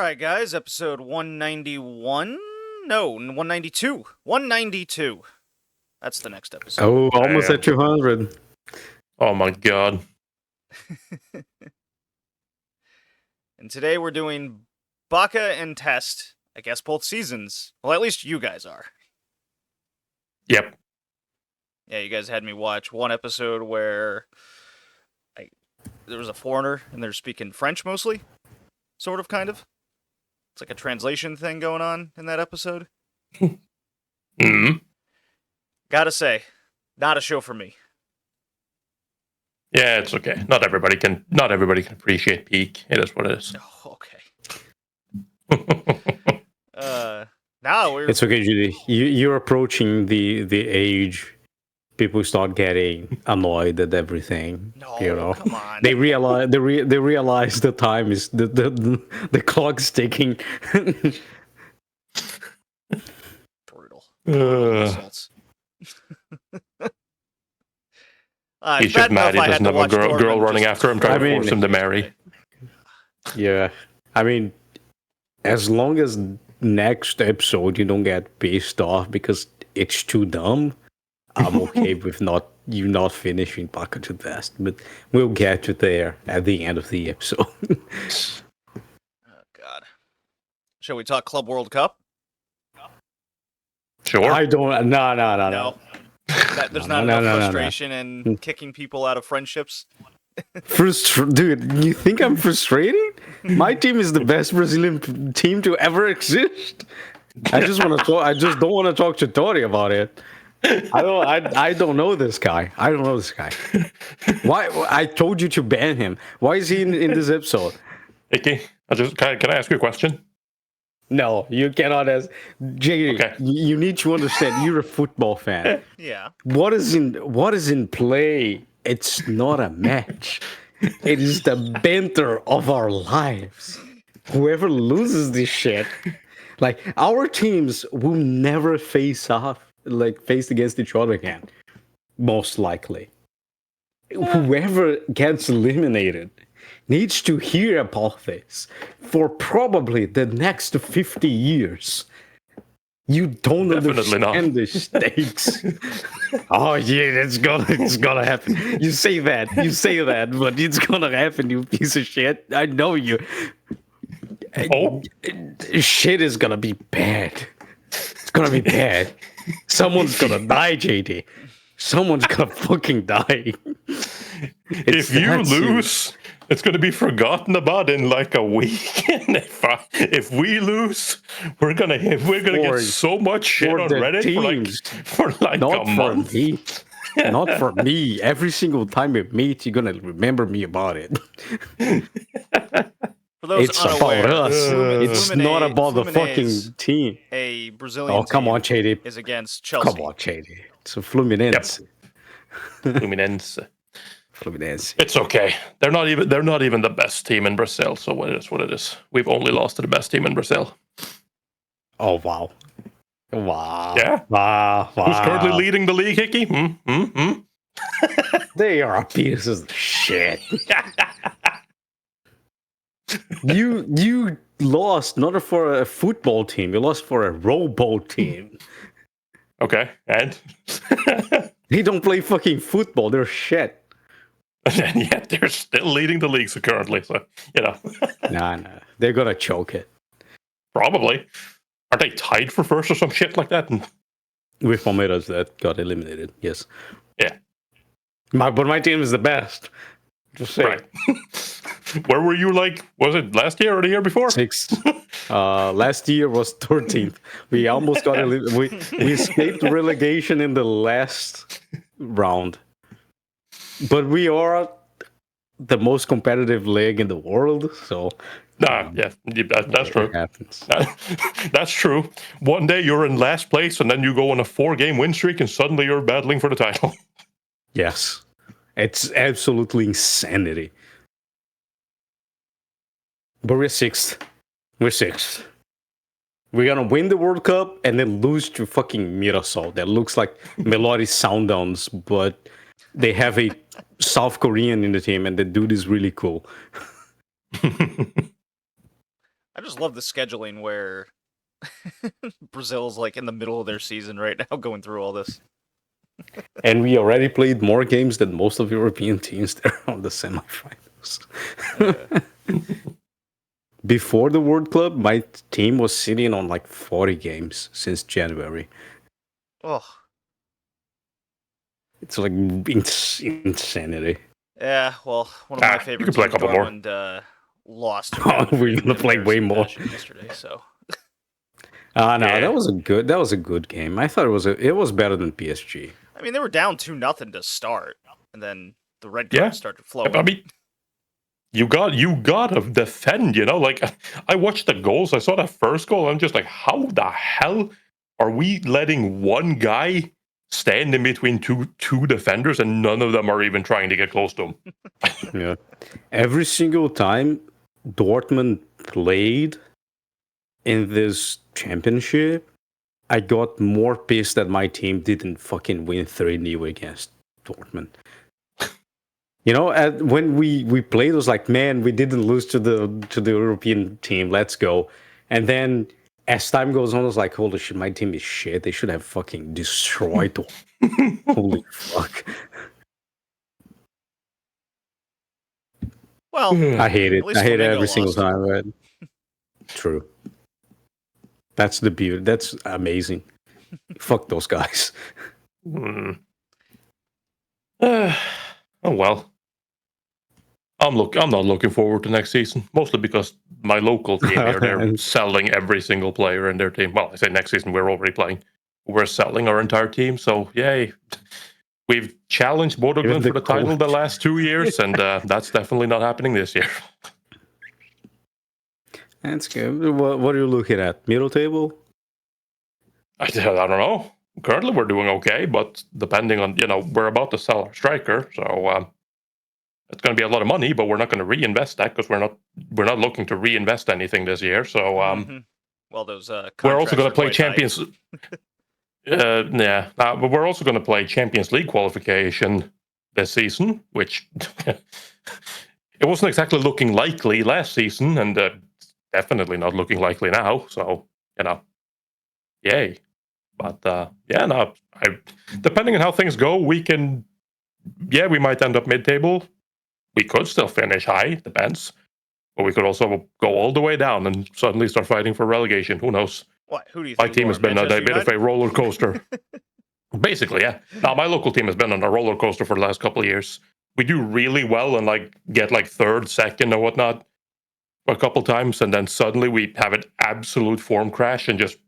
right, guys, episode 191? No, 192. 192. That's the next episode. Oh, almost at 200. Oh my god. And today we're doing Baka and Test, I guess both seasons. Well, at least you guys are. Yep. Yeah, you guys had me watch one episode where there was a foreigner and they're speaking French mostly. Sort of, kind of. It's like a translation thing going on in that episode. Gotta say, not a show for me. Yeah, it's okay. Not everybody can appreciate Peak. It is what it is. Oh, okay. Now we're... It's okay, Judy. You're approaching the age people start getting annoyed at everything. No, you know, come on. They realize the time is the clock's ticking. Brutal. He's It's just bad mad he enough I had doesn't to have a watch girl Norman running just- after him trying to force him to marry. Yeah, I mean, as long as next episode you don't get pissed off because it's too dumb, I'm okay with not finishing Baka to Test, but we'll get to there at the end of the episode. Oh, God. Shall we talk Club World Cup? Sure. I don't. No. No. There's not No, enough no. frustration in kicking people out of friendships. Dude, you think I'm frustrated? My team is the best Brazilian team to ever exist. I just don't want to talk to Tori about it. I don't know this guy. I don't know this guy. Why? I told you to ban him. Why is he in this episode? Icky, can I ask you a question? No, you cannot ask. JD, Okay. you need to understand. You're a football fan. Yeah. What is in play? It's not a match. It is the banter of our lives. Whoever loses this shit, like our teams will never face against each other again. Most likely. Whoever gets eliminated needs to hear about this for probably the next 50 years. You don't Definitely understand the stakes. Oh yeah, it's gonna happen. You say that, but it's gonna happen, you piece of shit. I know you. Oh, Shit is gonna be bad. It's gonna be bad. Someone's gonna die, JD. Someone's gonna fucking die. if you lose, it's going to be forgotten about in like a week. And if we lose, we're gonna get so much shit on Reddit for like not a month. For me. Not for me. Every single time we meet, you're gonna remember me about it. For those It's unaware, about us. It's Fluminense- not about the Fluminense, fucking team. A Brazilian Oh, come team on, JD. is against Chelsea. Come on, JD. It's a Fluminense. Fluminense. Fluminense. It's okay. They're not even the best team in Brazil. So it is what it is. We've only lost to the best team in Brazil. Oh wow. Wow. Yeah. Wow. Who's currently leading the league, Hickey? They are pieces of shit. You lost not for a football team. You lost for a rowboat team. Okay, and They don't play fucking football. They're shit. and yet they're still leading the league currently. So Nah. They're gonna choke it. probably. Are they tied for first or some shit like that? With Palmeiras that got eliminated. Yes. Yeah. But my team is the best. Just say Right. Where were you? Was it last year or the year before? 6th. Last year was 13th. We almost got we escaped relegation in the last round. But we are the most competitive league in the world, so Yeah, that's true. it happens. That's true. One day you're in last place, and then you go on a 4-game win streak, and suddenly you're battling for the title. Yes. It's absolutely insanity. But we're 6th. We're 6th. We're gonna win the World Cup and then lose to fucking Mirassol. That looks like Melody Sundowns, but they have a South Korean in the team, and the dude is really cool. I just love the scheduling where Brazil's like in the middle of their season right now, going through all this. And we already played more games than most of European teams there on the semifinals. Before the World Club, my team was sitting on like 40 games since January. Oh. It's like insanity. Yeah, well, one of my favorite teams, Dortmund, lost. We're gonna play way more yesterday. So. No, that was a good game. I thought it was better than PSG. I mean, they were down 2-0 to start, and then the red cards started flowing. I mean, you gotta defend. Like I watched the goals. I saw that first goal. I'm just like, how the hell are we letting one guy stand in between two defenders, and none of them are even trying to get close to him? Yeah, every single time Dortmund played in this championship, I got more pissed that my team didn't fucking win 3-0 against Dortmund. When we played, it was like, man, we didn't lose to the European team. Let's go. And then as time goes on, I was like, holy shit, my team is shit. They should have fucking destroyed them. Holy fuck. Well, I hate it. I hate it every single time. But true. That's the beauty. That's amazing. Fuck those guys. Oh well. I'm not looking forward to next season, mostly because my local team here, they're selling every single player in their team. Well, I say next season, we're already playing. We're selling our entire team, so yay. We've challenged Bordeaux for the title the last 2 years, and that's definitely not happening this year. That's good. What are you looking at? Middle table? I don't know. Currently, we're doing okay, but depending on, we're about to sell our striker, so it's going to be a lot of money, but we're not going to reinvest that because we're not looking to reinvest anything this year. So, well, those we're also going to play Champions. But we're also going to play Champions League qualification this season, which it wasn't exactly looking likely last season, and definitely not looking likely now. So, yay. But depending on how things go, we might end up mid-table. We could still finish high, depends. But we could also go all the way down and suddenly start fighting for relegation. Who knows? What? Who do you think? My team has been a bit of a roller coaster. Basically, yeah. Now, my local team has been on a roller coaster for the last couple of years. We do really well and get third, second, or whatnot a couple times, and then suddenly we have an absolute form crash and just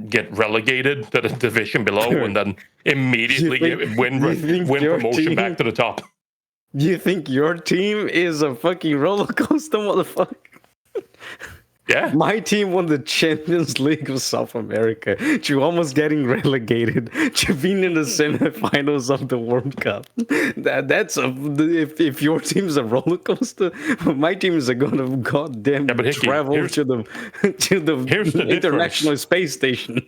get relegated to the division below, and then immediately win promotion back to the top. You think your team is a fucking roller coaster, motherfucker? Yeah. My team won the Champions League of South America. To almost getting relegated. To being in the semifinals of the World Cup. If your team's a roller coaster, my team is gonna goddamn travel to the International Space Station.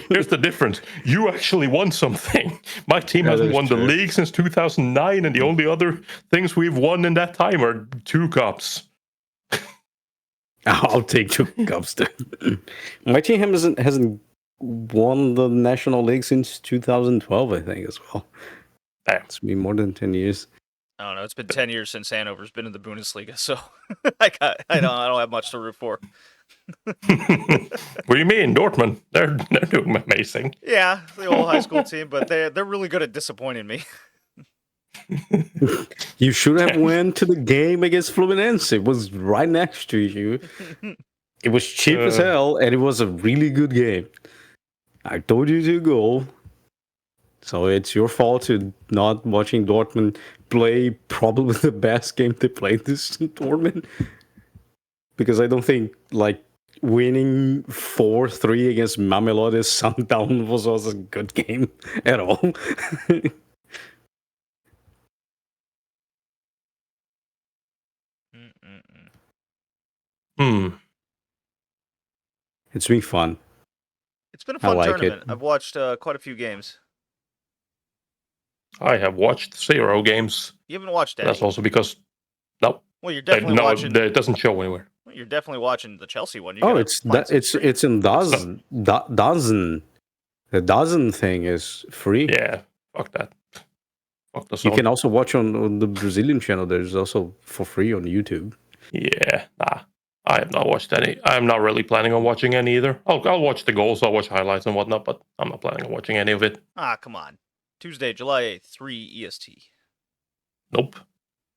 Here's the difference. You actually won something. My team hasn't won the league since 2009, and the only other things we've won in that time are 2 cups. I'll take 2 cups too. My team hasn't won the National League since 2012, I think, as well. It's been more than 10 years. I don't know. It's been 10 years since Hannover's been in the Bundesliga, so I don't have much to root for. What do you mean, Dortmund? They're doing amazing. Yeah, the old high school team, but they're really good at disappointing me. You should have went to the game against Fluminense. It was right next to you. It was cheap as hell, and it was a really good game. I told you to go. So it's your fault to not watching Dortmund play probably the best game they played this tournament. Because I don't think winning 4-3 against Mamelodi Sundown was a good game at all. It's been fun. It's been a fun tournament. I've watched quite a few games. I have watched 0 games. You haven't watched any? That's also because... No. Well, you're definitely watching... No, it doesn't show anywhere. Well, you're definitely watching the Chelsea one. It's in dozen. Dozen. The dozen thing is free. Yeah, fuck that. Fuck the You song. can also watch on the Brazilian channel. There's also for free on YouTube. Yeah, nah. I have not watched any. I'm not really planning on watching any either. I'll watch the goals, I'll watch highlights and whatnot, but I'm not planning on watching any of it. Ah, come on. Tuesday, July 8th, 3 EST. Nope.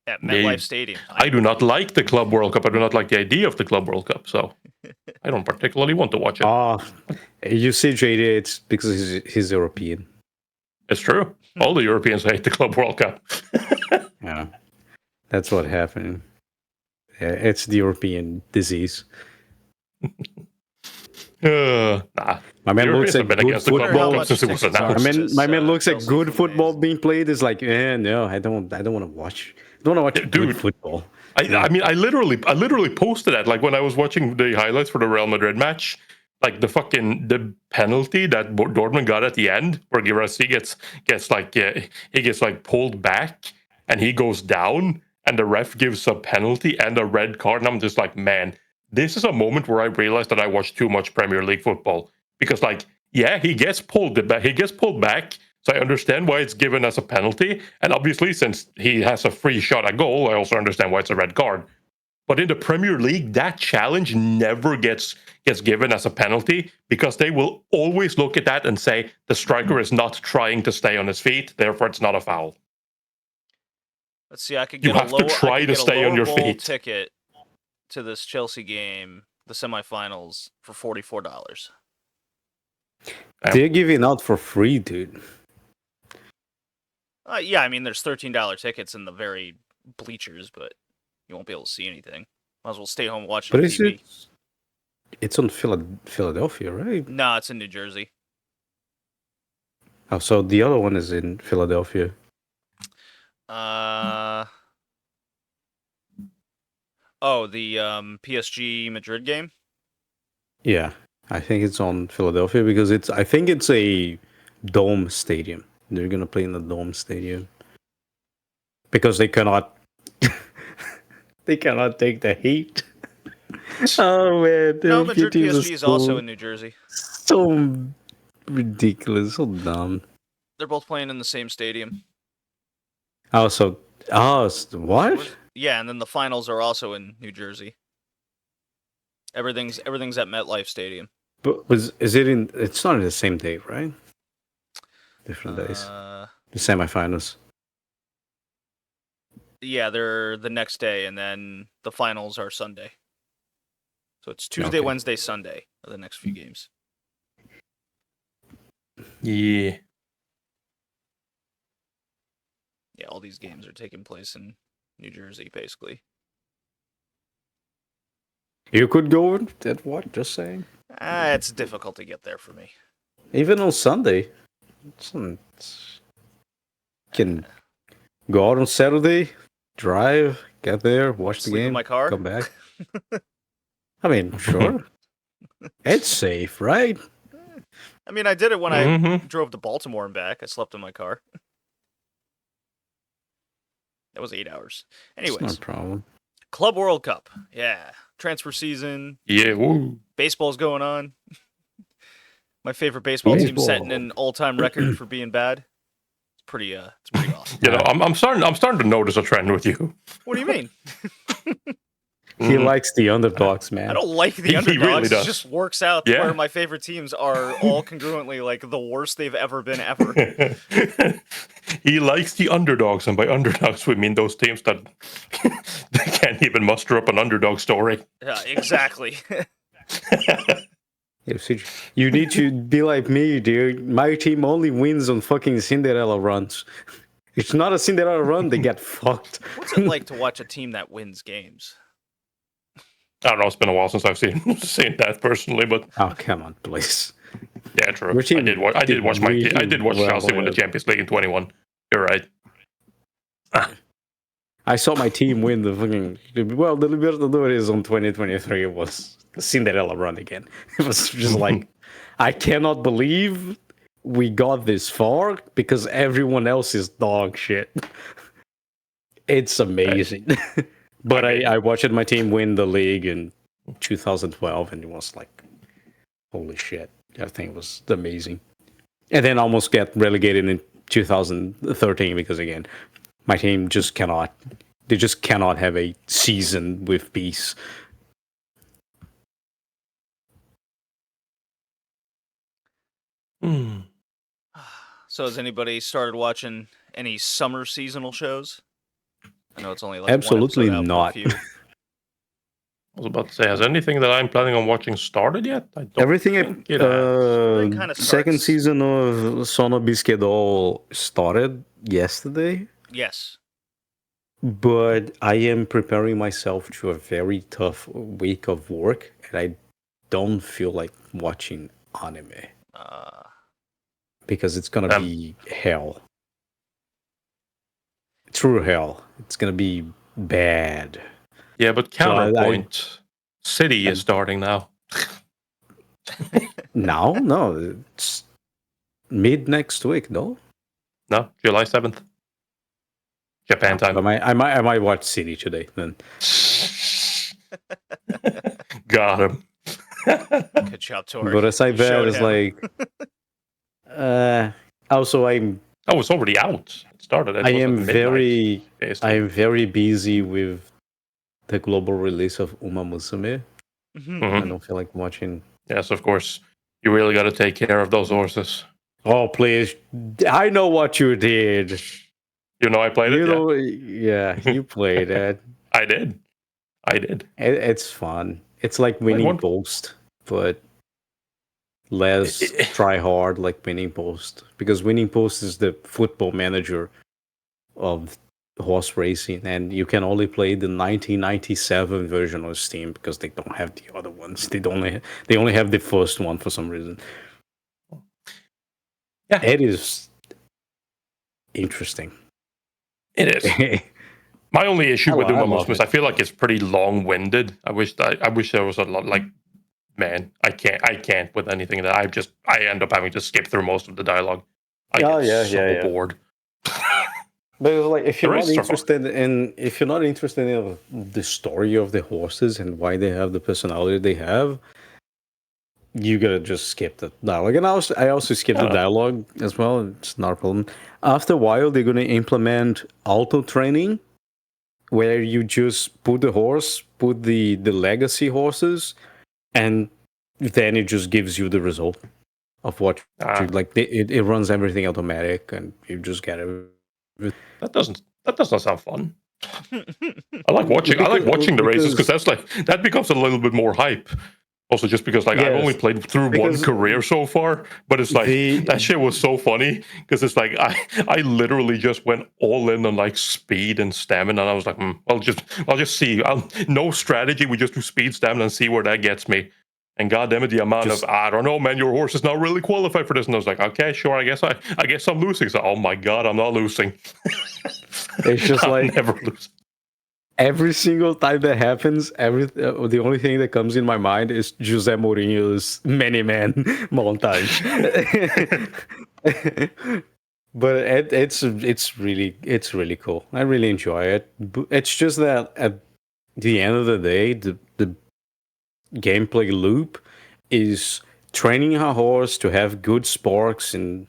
At MetLife Stadium. I do not like the Club World Cup. I do not like the idea of the Club World Cup, so I don't particularly want to watch it. You see, JD, it's because he's European. It's true. All the Europeans hate the Club World Cup. Yeah, that's what happened. It's the European disease. Nah. My man looks at good football. Since it was announced. My man looks at good football being played. Is like, no, I don't want to watch. I don't want to watch good football. I mean, I literally posted that, like when I was watching the highlights for the Real Madrid match, like the penalty that Dortmund got at the end, where Guirassy gets pulled back and he goes down, and the ref gives a penalty and a red card, and I'm just like, man, this is a moment where I realized that I watched too much Premier League football, because he gets pulled back. So I understand why it's given as a penalty, and obviously since he has a free shot at goal, I also understand why it's a red card. But in the Premier League, that challenge never gets given as a penalty, because they will always look at that and say the striker is not trying to stay on his feet, therefore it's not a foul. Let's see, I could get a lower ticket to this Chelsea game, the semifinals, for $44. They're giving out for free, dude. Yeah, I mean, there's $13 tickets in the very bleachers, but you won't be able to see anything. Might as well stay home and watch it on TV. It's on Philadelphia, right? No, it's in New Jersey. Oh, so the other one is in Philadelphia. The PSG Madrid game? Yeah, I think it's on Philadelphia because I think it's a dome stadium. They're gonna play in the dome stadium because they cannot take the heat. Oh man, no, Madrid PSG is also in New Jersey. So ridiculous, so dumb. They're both playing in the same stadium. What? Yeah, and then the finals are also in New Jersey. Everything's at MetLife Stadium. But it's not in the same day, right? Different days. The semifinals. Yeah, they're the next day, and then the finals are Sunday. So it's Tuesday, Wednesday, Sunday are the next few games. Yeah. Yeah, all these games are taking place in New Jersey, basically. You could go at what? Just saying. It's difficult to get there for me. Even on Sunday. Can go out on Saturday, drive, get there, watch the game, in my car, come back. I mean, sure. It's safe, right? I mean, I did it when I drove to Baltimore and back. I slept in my car. That was 8 hours. Anyways. It's not a problem. Club World Cup. Yeah. Transfer season. Yeah, woo. Baseball's going on. My favorite baseball team setting an all-time record for being bad. It's pretty awesome. You know, I'm starting to notice a trend with you. What do you mean? He likes the underdogs, man. I don't like the underdogs. He really does. It just works out where my favorite teams are all congruently like the worst they've ever been ever. He likes the underdogs, and by underdogs we mean those teams that they can't even muster up an underdog story. Yeah, exactly. You need to be like me, dude. My team only wins on fucking Cinderella runs. It's not a Cinderella run, they get fucked. What's it like to watch a team that wins games? I don't know. It's been a while since I've seen that personally, but oh, come on, please. Yeah, true. I did watch Chelsea win the Champions League in 21. You're right. I saw my team win the fucking the Libertadores on 2023. It was a Cinderella run again. It was just like, I cannot believe we got this far because everyone else is dog shit. It's amazing. But I watched my team win the league, and 2012, and it was like, holy shit! That thing was amazing. And then almost get relegated in 2013 because again, my team just cannot. They just cannot have a season with peace. So has anybody started watching any summer seasonal shows? I know it's only like Absolutely one episode out not. per few. I was about to say, has anything that I'm planning on watching started yet? I don't Everything. think it has. Everything kinda Second starts- season of Sono Bisquedol started yesterday, Yes. but I am preparing myself to a very tough week of work, and I don't feel like watching anime because it's gonna be hell. True hell. It's gonna be bad. Yeah, but counterpoint, City is starting now. No, it's mid next week. No, July 7th. Japan time. I might watch City today then. Got him. Good job, Tori. But aside You that, showed it's him. like, also Oh, it's already out. It started. I am very busy with the global release of Uma Musume. I don't feel like watching. Yes, of course. You really got to take care of those horses. Oh, please! I know what you did. You know, I played it. Yeah, you played it. I did. It's fun. It's like Winning Post, but less try hard like Winning Post, because Winning Post is the football manager of horse racing, and you can only play the 1997 version of Steam because they don't have the other ones. They only have the first one for some reason. Yeah, it is interesting. It is. My only issue with Uma Musume is I feel like it's pretty long-winded. I wish there was a lot, like, man, I can't with anything that I end up having to skip through most of the dialogue. I get so bored. But like, if you're not interested in the story of the horses and why they have the personality they have, you gotta just skip the dialogue. And I also skip the dialogue as well. It's not a problem. After a while, they're gonna implement auto training, where you just put the legacy horses, and then it just gives you the result of what you like. It runs everything automatic, and you just get it. That doesn't sound fun. I like watching the races because that becomes a little bit more hype. Also, just because I've only played through one career so far, but it's like that shit was so funny because it's like I literally just went all in on like speed and stamina, and I was like, I'll just see. No strategy. We just do speed, stamina, and see where that gets me. And goddamn it, the amount of I don't know, man, your horse is not really qualified for this. And I was like, okay, sure, I guess I'm losing. So, oh my god, I'm not losing. It's just like never lose. Every single time that happens, the only thing that comes in my mind is Jose Mourinho's many-man montage. But it's really cool. I really enjoy it. It's just that at the end of the day, the gameplay loop is training a horse to have good sparks, and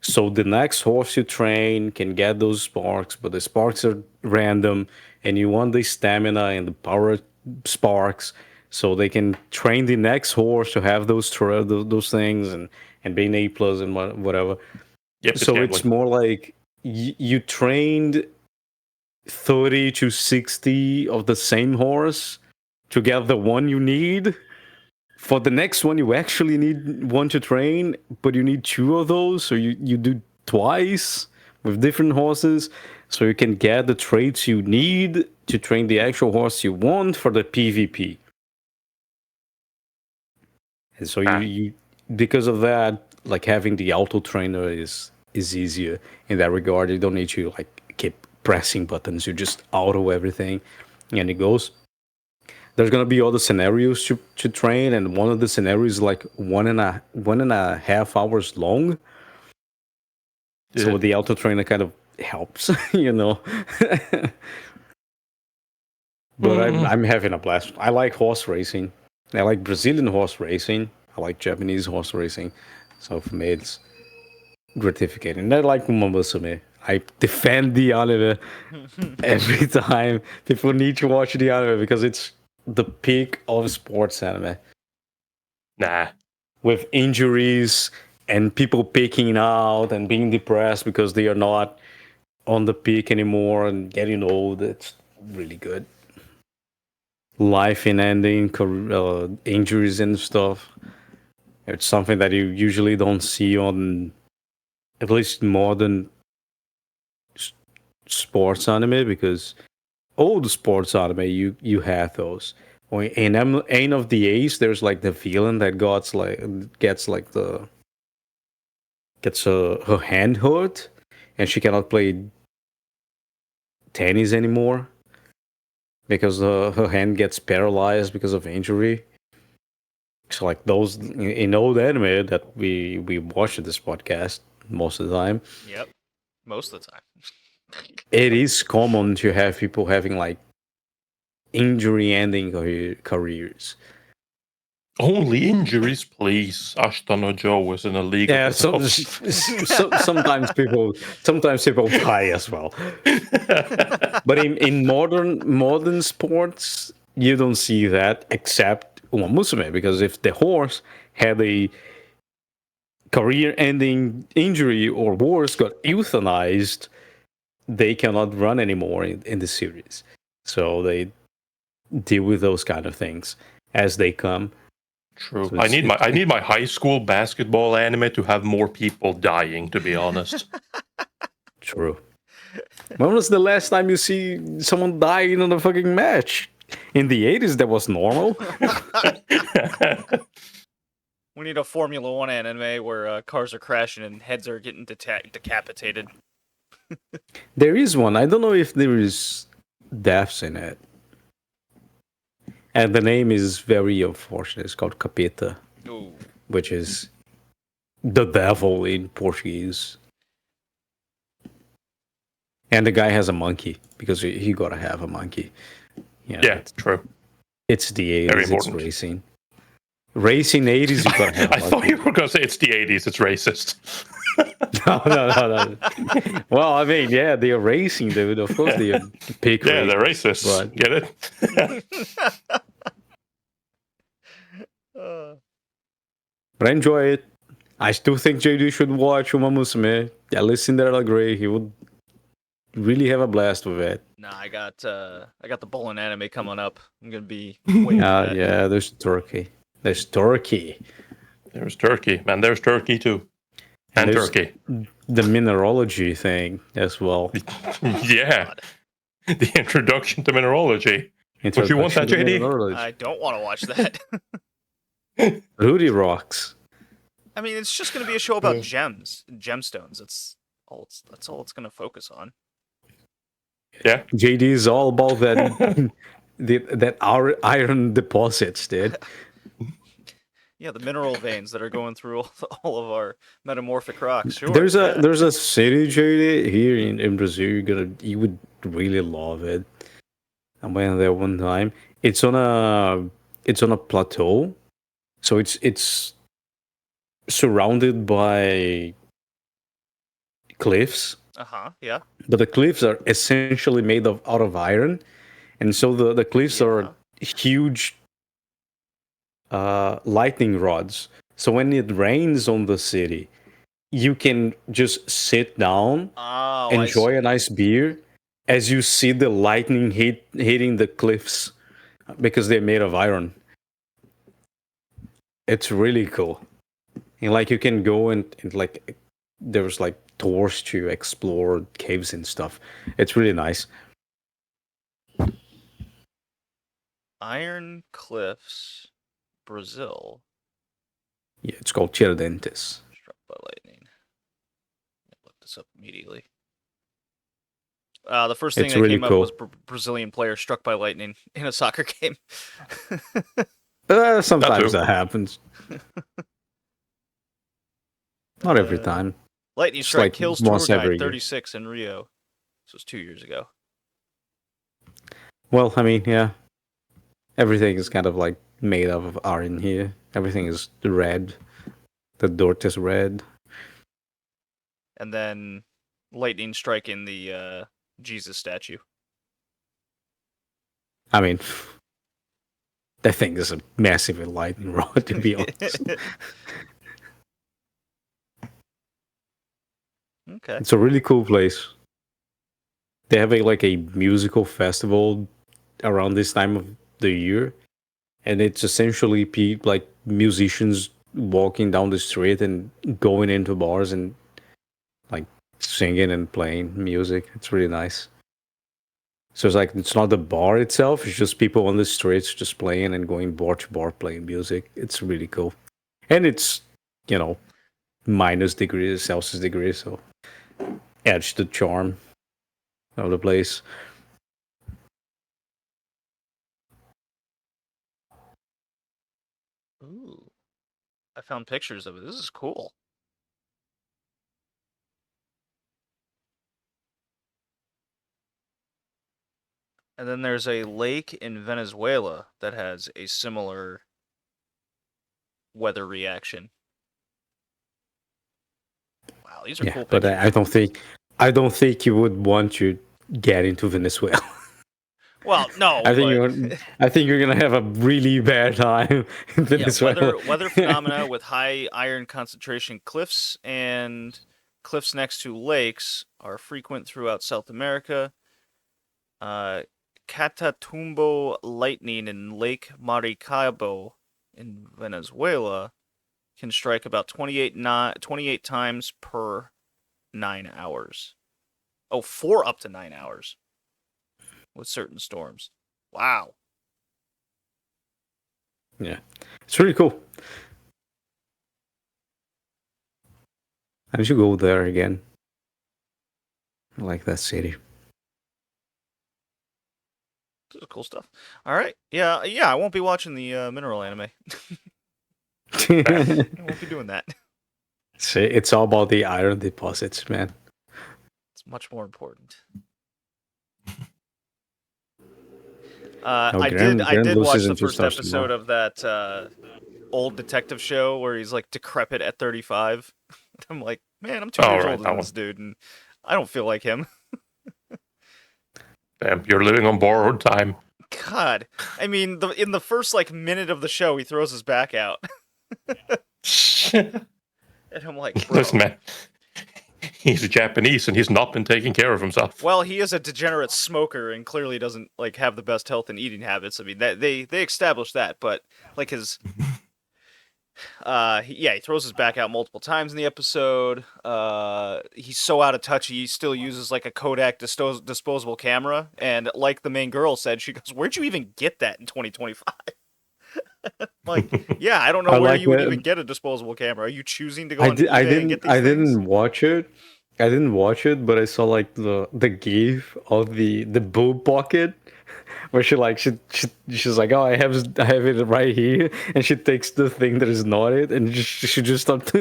so the next horse you train can get those sparks, but the sparks are random, and you want the stamina and the power sparks so they can train the next horse to have those things and be an A+ and whatever. Yep, so it's more like you trained 30 to 60 of the same horse to get the one you need. For the next one, you actually need one to train, but you need two of those, so you do twice with different horses, so you can get the traits you need to train the actual horse you want for the PvP. And so you because of that, like having the auto trainer is easier in that regard. You don't need to like keep pressing buttons. You just auto everything, and it goes. There's gonna be other scenarios to train, and one of the scenarios is like 1.5 hours long. Yeah. So the auto trainer kind of helps, you know. But I'm having a blast. I like horse racing. I like Brazilian horse racing. I like Japanese horse racing. So for me, it's gratificating. And I like Uma Musume. I defend the anime every time. People need to watch the anime because it's the peak of sports anime. Nah. With injuries and people picking out and being depressed because they are not on the peak anymore and getting old. It's really good. Life in ending, injuries and stuff. It's something that you usually don't see on at least modern sports anime, because old sports anime you have those. In End of the Ace, there's like the villain that gets her hand hurt, and she cannot play tennis anymore because her hand gets paralyzed because of injury. So like those in old anime that we watch in this podcast most of the time. Yep, most of the time. It is common to have people having like injury-ending careers. Only injuries, please. Ashton or Joe was in a league. Yeah, sometimes people die as well. But in modern sports, you don't see that except Uma Musume, because if the horse had a career-ending injury or worse, got euthanized, they cannot run anymore in the series. So they deal with those kind of things as they come. True. So I need my high school basketball anime to have more people dying, to be honest. True. When was the last time you see someone dying in a fucking match? In the 80s, that was normal. We need a Formula One anime where cars are crashing and heads are getting decapitated. There is one. I don't know if there is deaths in it. And the name is very unfortunate. It's called Capeta, Ooh. which is the devil in Portuguese. And the guy has a monkey because he gotta have a monkey. Yeah, true. It's the 80s. Very It's important. racing. Racing 80s, you gotta have a I monkey. thought you were going to say it's the 80s. It's racist. No. Well, I mean, yeah, they are racing, dude. Of course, they are pig Yeah, they're racing, racist. but- Get it? But I enjoy it. I still think JD should watch Uma Musume. At least Cinderella Grey, he would really have a blast with it. Nah, I got the bowling anime coming up. I'm gonna be waiting for that. Yeah, there's Turkey. There's Turkey. There's Turkey. Man, there's Turkey too. And There's Turkey. The mineralogy thing as well. Yeah. The introduction to mineralogy. Would you want that, JD? I don't want to watch that. Rudy rocks. I mean, it's just gonna be a show about gemstones. That's all it's gonna focus on. Yeah. JD is all about that that iron deposits, dude. Yeah, the mineral veins that are going through all of our metamorphic rocks. Sure. There's a city, JD, here in Brazil. You would really love it. I went there one time. It's on a plateau, so it's surrounded by cliffs. Yeah. But the cliffs are essentially made out of iron, and so the cliffs are huge lightning rods. So when it rains on the city, you can just sit down, enjoy a nice beer, as you see the lightning hitting the cliffs because they're made of iron. It's really cool. And like you can go and like there's like tours to explore caves and stuff. It's really nice. Iron Cliffs, Brazil. Yeah, it's called Tiradentes. Struck by lightning. Look this up immediately. The first thing It's that really came cool. up was Brazilian player struck by lightning in a soccer game. Sometimes that happens. Not every time. Lightning Just strike like kills tour once every guide year. 36 in Rio. This was 2 years ago. Well, I mean, yeah, everything is kind of like made out of iron here. Everything is red. The dirt is red. And then lightning striking the Jesus statue. I mean, that thing is a massive lightning rod, to be honest. Okay. It's a really cool place. They have like a musical festival around this time of the year, and it's essentially like musicians walking down the street and going into bars and like singing and playing music. It's really nice. So it's like it's not the bar itself; it's just people on the streets just playing and going bar to bar playing music. It's really cool, and it's you know minus degrees Celsius degrees, so adds the charm of the place. Ooh. I found pictures of it. This is cool. And then there's a lake in Venezuela that has a similar weather reaction. Wow, these are Yeah, cool but pictures. I don't think you would want to get into Venezuela. Well, no, I think you're gonna have a really bad time in Venezuela. weather phenomena with high iron concentration cliffs and cliffs next to lakes are frequent throughout South America. Catatumbo lightning in Lake Maracaibo in Venezuela can strike about 28 times per 9 hours. Oh, for up to 9 hours with certain storms. Wow. Yeah, it's really cool. I should go there again. I like that city. This is cool stuff. All right. Yeah, I won't be watching the mineral anime. I won't be doing that. See, it's all about the iron deposits, man. It's much more important. No, I did Granblue watch the season 2 first starts episode tomorrow. of that old detective show where he's like decrepit at 35. I'm like, man, I'm 2 years older than this dude, and I don't feel like him. Damn, you're living on borrowed time. God, I mean, in the first like minute of the show, he throws his back out, and I'm like, bro. Listen, man, he's Japanese and he's not been taking care of himself. Well, he is a degenerate smoker and clearly doesn't like have the best health and eating habits. I mean, that they established that, but like his he throws his back out multiple times in the episode. He's so out of touch he still uses like a Kodak disposable camera, and like the main girl said, she goes, "Where'd you even get that in 2025?" Like, yeah, I don't know where you would even get a disposable camera. Are you choosing to go on eBay and get these things? didn't watch it. I didn't watch it, but I saw like the gif of the boob pocket where she's like, oh, I have it right here, and she takes the thing that is not it, and she just starts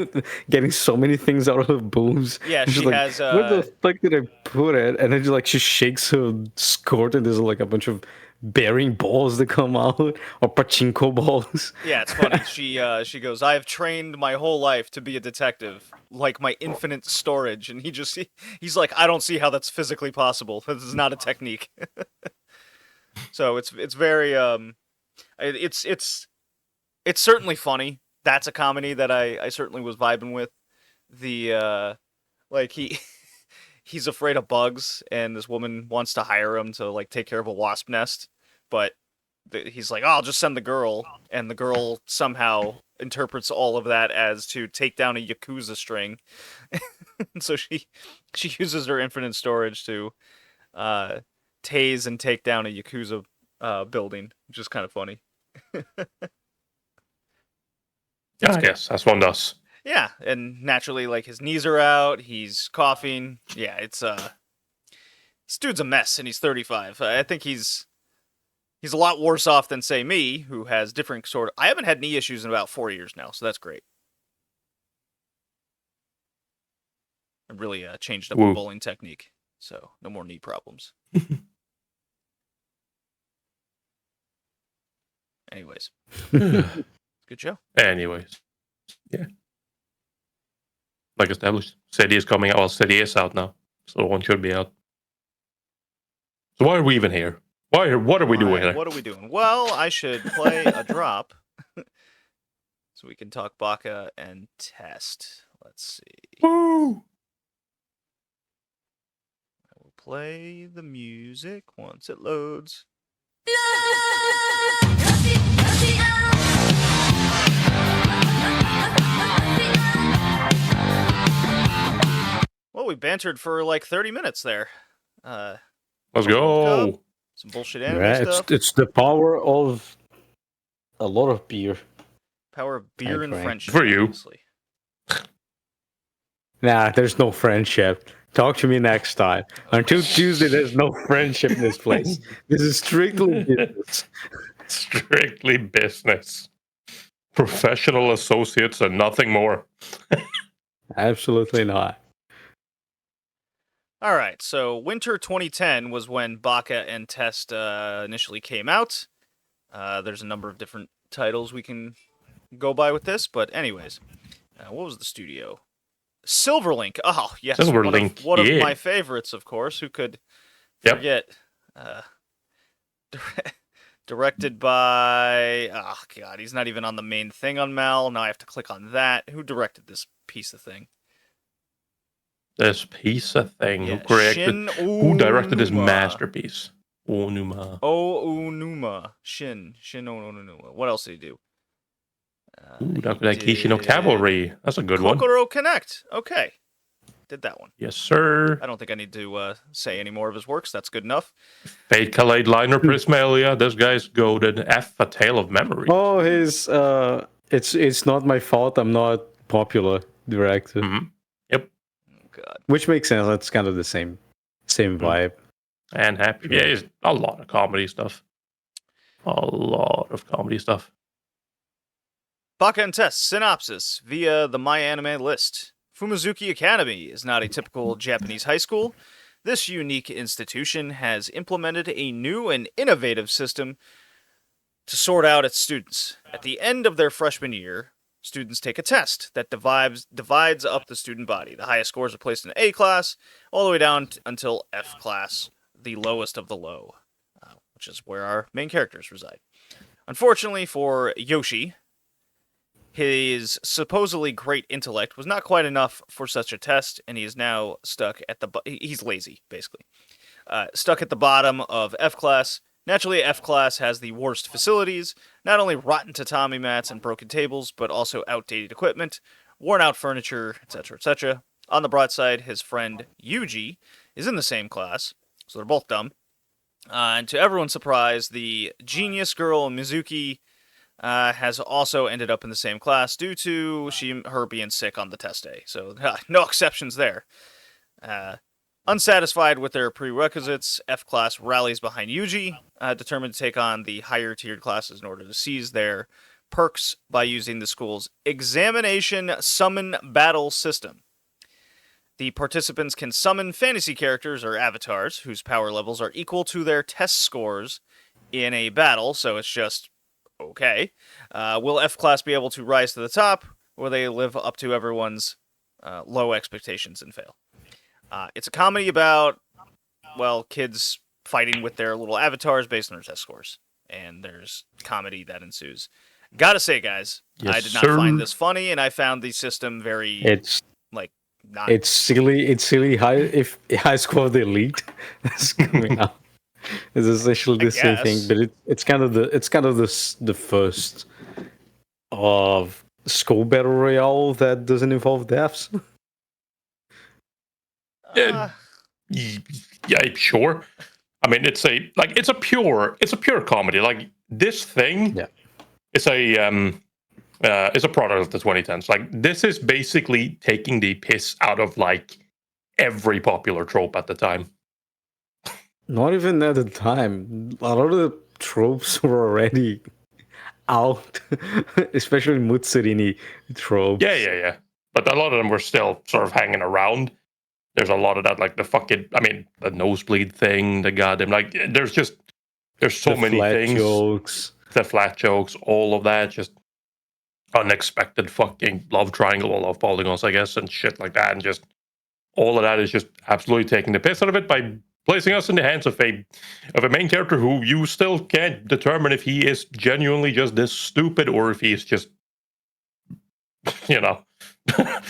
getting so many things out of her boobs. Yeah, and she's she like, has. where the fuck did I put it? And then she shakes her skirt, and there's like a bunch of bearing balls that come out, or pachinko balls. Yeah, it's funny. She goes, I have trained my whole life to be a detective, like my infinite storage, and he's like, I don't see how that's physically possible. This is not a technique. So it's very it's certainly funny. That's a comedy that I certainly was vibing with. The like he's afraid of bugs, and this woman wants to hire him to like take care of a wasp nest, but he's like, oh, I'll just send the girl, and the girl somehow interprets all of that as to take down a Yakuza string. And so she uses her infinite storage to tase and take down a Yakuza building, which is kind of funny. Yes, that's one does. Yeah, and naturally, like, his knees are out, he's coughing. Yeah, it's this dude's a mess, and he's 35. I think he's a lot worse off than, say, me, who has different sort of... I haven't had knee issues in about 4 years now, so that's great. I really changed up the bowling technique, so no more knee problems. Anyways, Anyways, good show. yeah. Like established, City is coming out. Well, City is out now, so one should be out. So why are we even here? What are we doing here? What are we doing? Well, I should play a drop so we can talk Baka and test. Let's see. Woo! I will play the music once it loads. Well, we bantered for like 30 minutes there. Let's go. Some bullshit anime Yeah, stuff. it's the power of a lot of beer. Power of beer and Frank. friendship. For you. Obviously. Nah, there's no friendship. Talk to me next time. Until Tuesday, there's no friendship in this place. This is strictly business. Strictly business. Professional associates and nothing more. Absolutely not. All right, so winter 2010 was when Baka and Test initially came out. There's a number of different titles we can go by with this, but anyways, what was the studio? Silverlink. Oh, yes. Silverlink, One of yeah. my favorites, of course. Who could forget? Directed by... Oh, God, he's not even on the main thing on Mal. Now I have to click on that. Who directed this piece of thing? This piece of thing. Yeah, Who directed this Onuma. masterpiece? Onuma. Onuma. Shin Onuma. What else did he do? Dr. Kishi no Cavalry. That's a good one. Kokoro Connect. Okay. Did that one. Yes, sir. I don't think I need to say any more of his works. That's good enough. Fate Kaleid Liner Prismalia. This guy's goaded. F, A Tale of Memory. Oh, it's not my fault. I'm not popular director. Mm-hmm. Yep. Oh, God. Which makes sense. That's kind of the same vibe. And Happy. Yeah, it's a lot of comedy stuff. Baka and Test synopsis via the My Anime list. Fumizuki Academy is not a typical Japanese high school. This unique institution has implemented a new and innovative system to sort out its students. At the end of their freshman year, students take a test that divides up the student body. The highest scores are placed in A class, all the way down until F class, the lowest of the low, which is where our main characters reside. Unfortunately for Yoshi, his supposedly great intellect was not quite enough for such a test, and he is now stuck at the... He's lazy, basically. Stuck at the bottom of F class. Naturally, F class has the worst facilities, not only rotten tatami mats and broken tables, but also outdated equipment, worn-out furniture, etc., etc. On the bright side, his friend Yuji is in the same class, so they're both dumb. And to everyone's surprise, the genius girl Mizuki has also ended up in the same class due to her being sick on the test day. So no exceptions there. Unsatisfied with their prerequisites, F class rallies behind Yuji, determined to take on the higher tiered classes in order to seize their perks by using the school's examination summon battle system. The participants can summon fantasy characters or avatars whose power levels are equal to their test scores in a battle, so it's just okay. Will F class be able to rise to the top, or will they live up to everyone's low expectations and fail? It's a comedy about, well, kids fighting with their little avatars based on their test scores. And there's comedy that ensues. Gotta say, guys, Yes, I did not find this funny, and I found the system very, not... It's silly high score of the elite that's coming out. It's essentially the same thing, but it's kind of the first of school battle royale that doesn't involve deaths. Yeah, sure. I mean, it's a pure comedy. Like this thing, it's a product of the 2010s. Like this is basically taking the piss out of like every popular trope at the time. Not even at the time. A lot of the tropes were already out, especially Mutsurini tropes. Yeah. But a lot of them were still sort of hanging around. There's a lot of that, like the nosebleed thing, the goddamn, like, there's so many things. Jokes. the flat jokes, all of that, just unexpected fucking love triangle or love polygons, I guess, and shit like that, and just all of that is just absolutely taking the piss out of it by placing us in the hands of a main character who you still can't determine if he is genuinely just this stupid or if he's just, you know,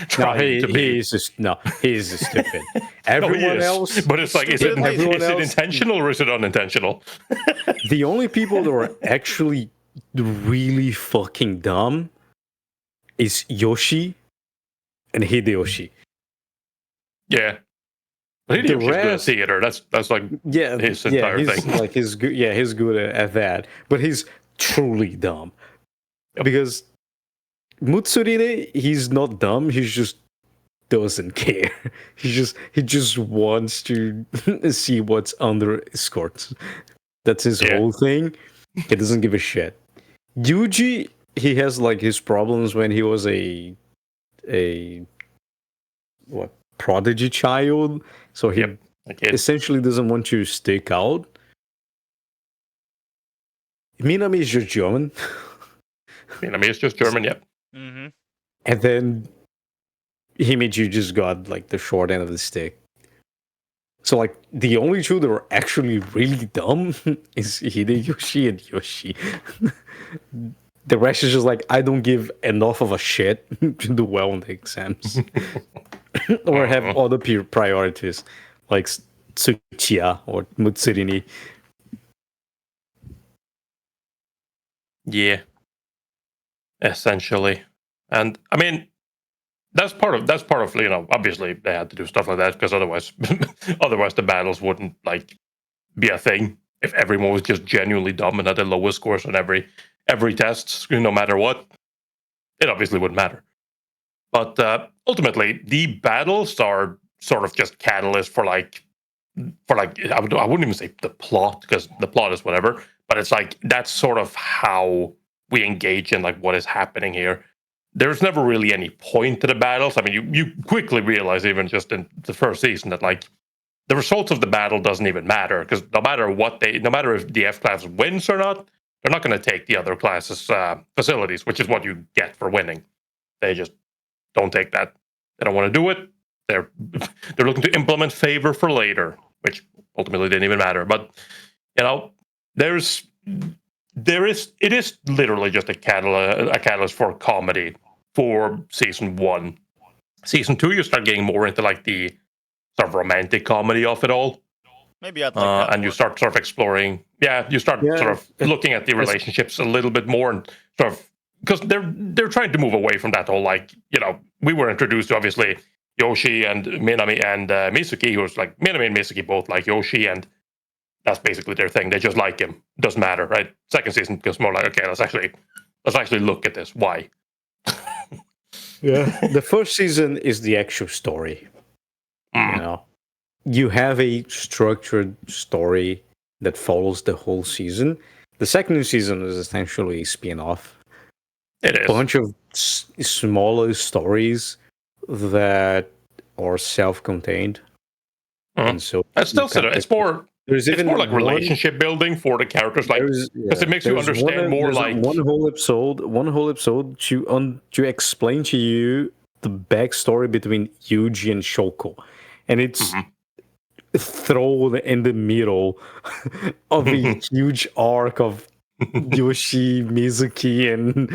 trying to be. He's stupid. Everyone else, but it's like, is it else, intentional or is it unintentional? the only people that are actually really fucking dumb is Yoshi and Hideyoshi. Yeah. But Hideyoshi's good at theater. That's like his entire thing. Like he's good. Yeah, he's good at that. But he's truly dumb because Mutsurine, he's not dumb. He just doesn't care. He just wants to see what's under his skirts. That's his whole thing. He doesn't give a shit. Yuji, he has like his problems when he was a prodigy child, so he essentially doesn't want to stick out. Minami is just German. Minami is just German, yep. Mm-hmm. And then Himeji just got like the short end of the stick. So like the only two that are actually really dumb is Hideyoshi and Yoshi. The rest is just like, I don't give enough of a shit to do well on the exams. Or have other priorities, like Tsuchiya or Mutsurini. Yeah. Essentially. And I mean, that's part of, you know, obviously they had to do stuff like that because otherwise the battles wouldn't like be a thing if everyone was just genuinely dumb and had the lowest scores on every test, no matter what. It obviously wouldn't matter. But ultimately, the battles are sort of just catalyst for I wouldn't even say the plot, because the plot is whatever, but it's like that's sort of how we engage in like what is happening here. There's never really any point to the battles. I mean, you quickly realize even just in the first season that like the results of the battle doesn't even matter, because no matter if the F class wins or not, they're not going to take the other class's facilities, which is what you get for winning. They just don't take that. They don't want to do it. They're looking to implement favor for later, which ultimately didn't even matter. But you know, it is literally just a catalyst for comedy for season 1. Season 2, you start getting more into like the sort of romantic comedy of it all. Maybe I'd like that and more. You start sort of exploring. Yeah, you start sort of looking at the relationships a little bit more, and sort of because they're trying to move away from that whole, like, you know, we were introduced to obviously Yoshi and Minami and Mizuki, who's like Minami and Mizuki both like Yoshi, and that's basically their thing. They just like him. Doesn't matter, right? Second season goes more like, okay, let's actually look at this. Why? Yeah, the first season is the actual story. You know, you have a structured story that follows the whole season. The second season is essentially a spin-off. It is a bunch of smaller stories that are self-contained, and so I still said it's more. It's more like relationship building for the characters, like because it makes you understand more. Like one whole episode to explain to you the backstory between Yuji and Shoko, and it's thrown in the middle of a huge arc of Yoshi, Mizuki, and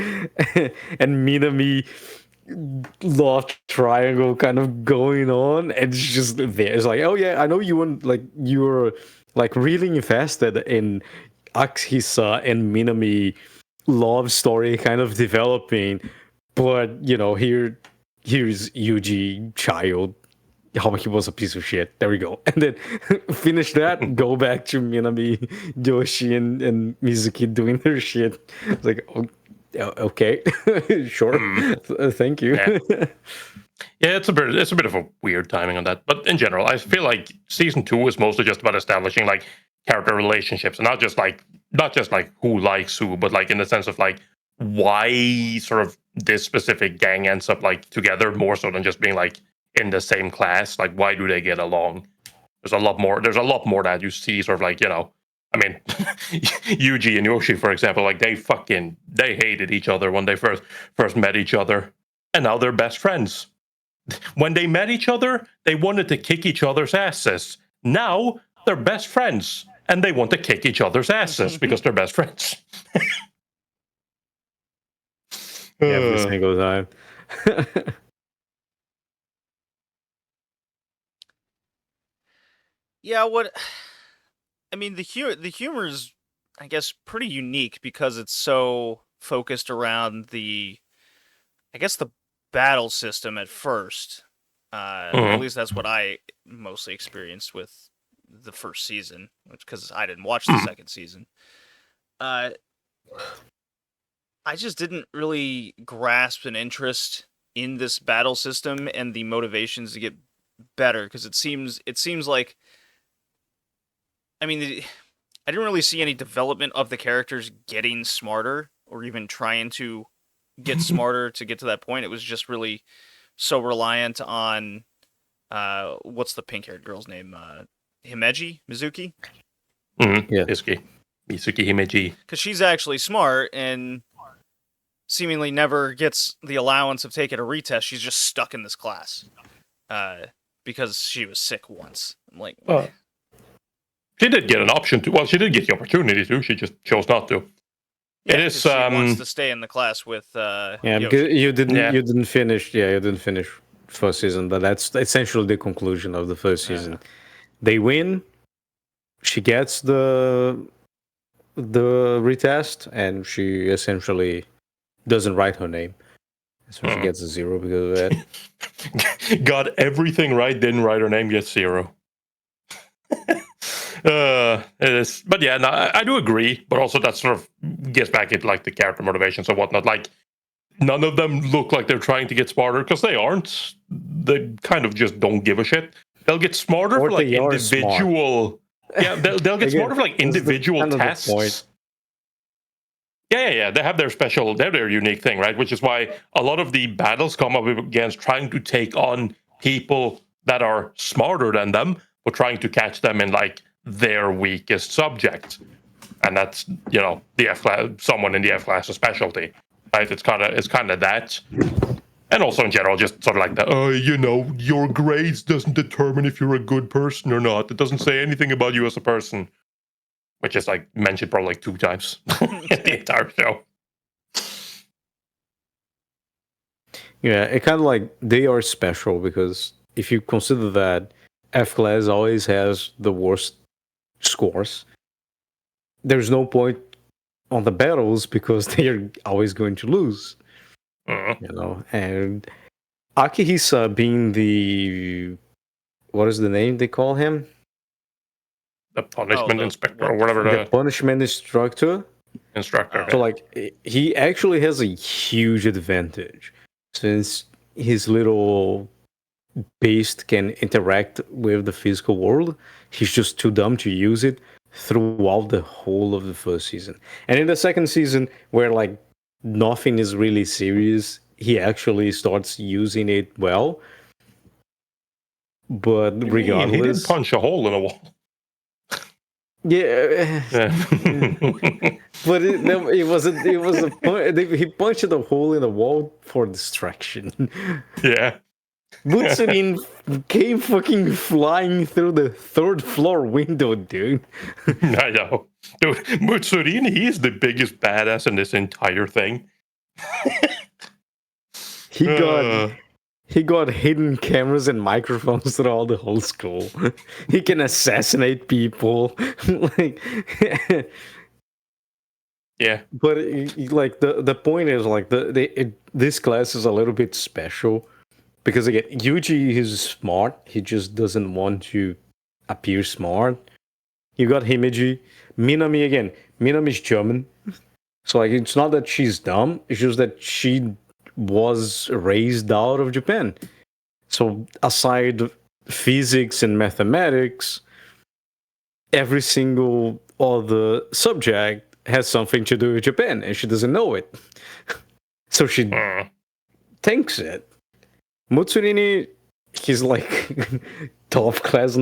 Minami love triangle kind of going on, and it's just there. It's like, oh yeah, I know you're like really invested in Akihisa and Minami love story kind of developing, but you know, here's Yuji child, how he was a piece of shit. There we go. And then finish that, go back to Minami, Yoshi, and Mizuki doing their shit. It's like, okay, sure, thank you. Yeah, it's a bit of a weird timing on that. But in general, I feel like season 2 is mostly just about establishing like character relationships, and not just like who likes who, but like in the sense of like why sort of this specific gang ends up like together, more so than just being like in the same class. Like, why do they get along? There's a lot more that you see sort of like, you know, I mean, Yuji and Yoshi, for example, like they hated each other when they first met each other, and now they're best friends. When they met each other, they wanted to kick each other's asses. Now they're best friends, and they want to kick each other's asses because they're best friends. Every single time. Yeah, I mean, the humor is, I guess, pretty unique because it's so focused around the battle system at first. At least that's what I mostly experienced with the first season, because I didn't watch the second season. I just didn't really grasp an interest in this battle system and the motivations to get better, because it seems like, I mean, I didn't really see any development of the characters getting smarter or even trying to get smarter to get to that point. It was just really so reliant on what's the pink-haired girl's name? Himeji? Mizuki? Yeah. Mizuki Himeji. Because she's actually smart and seemingly never gets the allowance of taking a retest. She's just stuck in this class because she was sick once. I'm like, she did get an option to. Well, she did get the opportunity to. She just chose not to. Yeah, it is. She wants to stay in the class with. Because you didn't finish. Yeah, you didn't finish first season, but that's essentially the conclusion of the first season. They win. She gets the retest, and she essentially doesn't write her name, so she gets a 0 because of that. Got everything right, didn't write her name, gets 0. It is, but yeah, no, I do agree. But also that sort of gets back at like the character motivations and whatnot. Like none of them look like they're trying to get smarter because they aren't. They kind of just don't give a shit. They'll get smarter for like individual. Yeah, they'll get smarter for like individual tests. Yeah. They have their unique thing, right? Which is why a lot of the battles come up against trying to take on people that are smarter than them, but trying to catch them in like their weakest subject, and that's the F class, someone in the F class, a specialty, right? It's kind of that, and also in general, just sort of like the your grades doesn't determine if you're a good person or not. It doesn't say anything about you as a person, which is like mentioned probably like 2 times in the entire show. Yeah, it kind of like they are special because if you consider that F class always has the worst scores, there's no point on the battles because they are always going to lose. And Akihisa being the, what is the name they call him? The punishment inspector or whatever. The punishment instructor. So like he actually has a huge advantage since his little beast can interact with the physical world. He's just too dumb to use it throughout the whole of the first season. And in the second season, where like nothing is really serious, he actually starts using it well. But regardless, he didn't punch a hole in a wall. Yeah. But it wasn't. It was he punched a hole in the wall for distraction. Yeah. Mutsurin came fucking flying through the 3rd floor window, dude. I know. Dude, Mutsurin, he's the biggest badass in this entire thing. He got hidden cameras and microphones throughout the whole school. He can assassinate people. Like, yeah. But like the point is like this class is a little bit special. Because again, Yuji is smart. He just doesn't want to appear smart. You got Himeji. Minami again. Minami's German. So like it's not that she's dumb. It's just that she was raised out of Japan. So aside physics and mathematics, every single other subject has something to do with Japan, and she doesn't know it. So she thinks it. Mutsurini, he's like top class,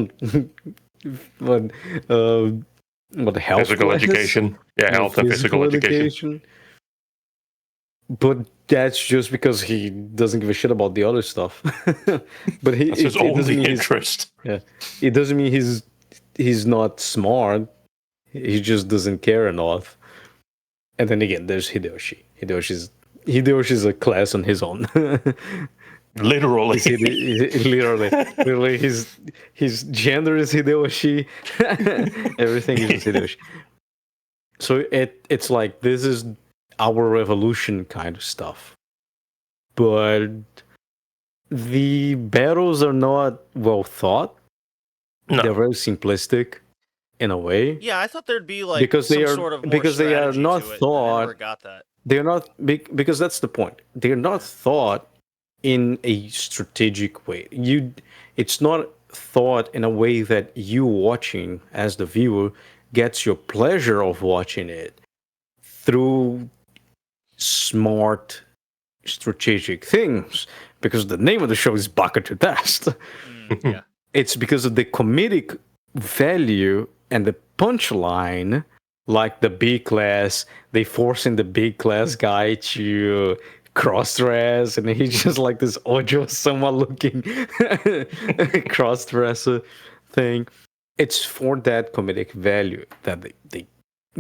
but what health physical classes? education. Yeah, health and physical education. But that's just because he doesn't give a shit about the other stuff. But That's his it doesn't only mean interest. it doesn't mean he's not smart. He just doesn't care enough. And then again, there's Hideyoshi. Hideyoshi's a class on his own. Literally. Literally, his gender is Hideyoshi. Everything is just Hideyoshi. So it's like this is our revolution kind of stuff. But the battles are not well thought. No. They're very simplistic in a way. Yeah, I thought there'd be like because some they are sort of more because they are strategy not to it. thought. I never got that. They're not because that's the point. They're not thought in a strategic way. It's not thought in a way that you watching as the viewer gets your pleasure of watching it through smart strategic things, because the name of the show is Baka to Test. Yeah. It's because of the comedic value and the punchline, like the B class, they forcing the B class guy to cross-dress, and he's just like this Ojo Sama looking cross-dresser thing. It's for that comedic value that they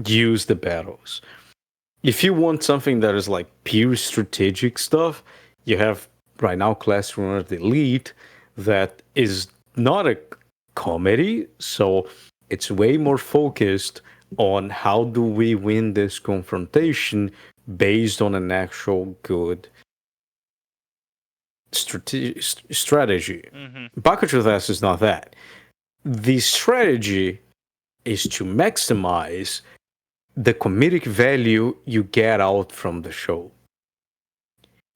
use the battles. If you want something that is like pure strategic stuff, you have right now Classroom of the Elite that is not a comedy, so it's way more focused on how do we win this confrontation based on an actual good strategy. Baka to Test is not that. The strategy is to maximize the comedic value you get out from the show.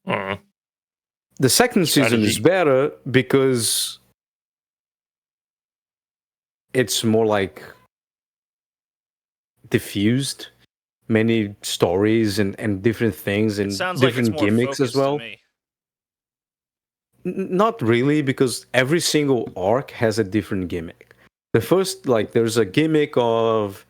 The second season is better because it's more like diffused, many stories and different things and different gimmicks as well. Not really, because every single arc has a different gimmick. The first, like, there's a gimmick of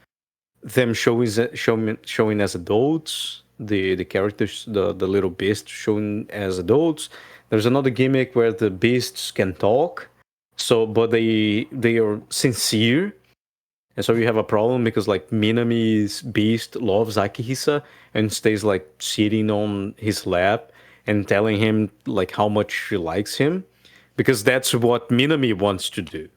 them showing as adults, the characters, the little beasts showing as adults. There's another gimmick where the beasts can talk, but they are sincere, and so you have a problem because like Minami's beast loves Akihisa and stays like sitting on his lap and telling him like how much she likes him, because that's what Minami wants to do,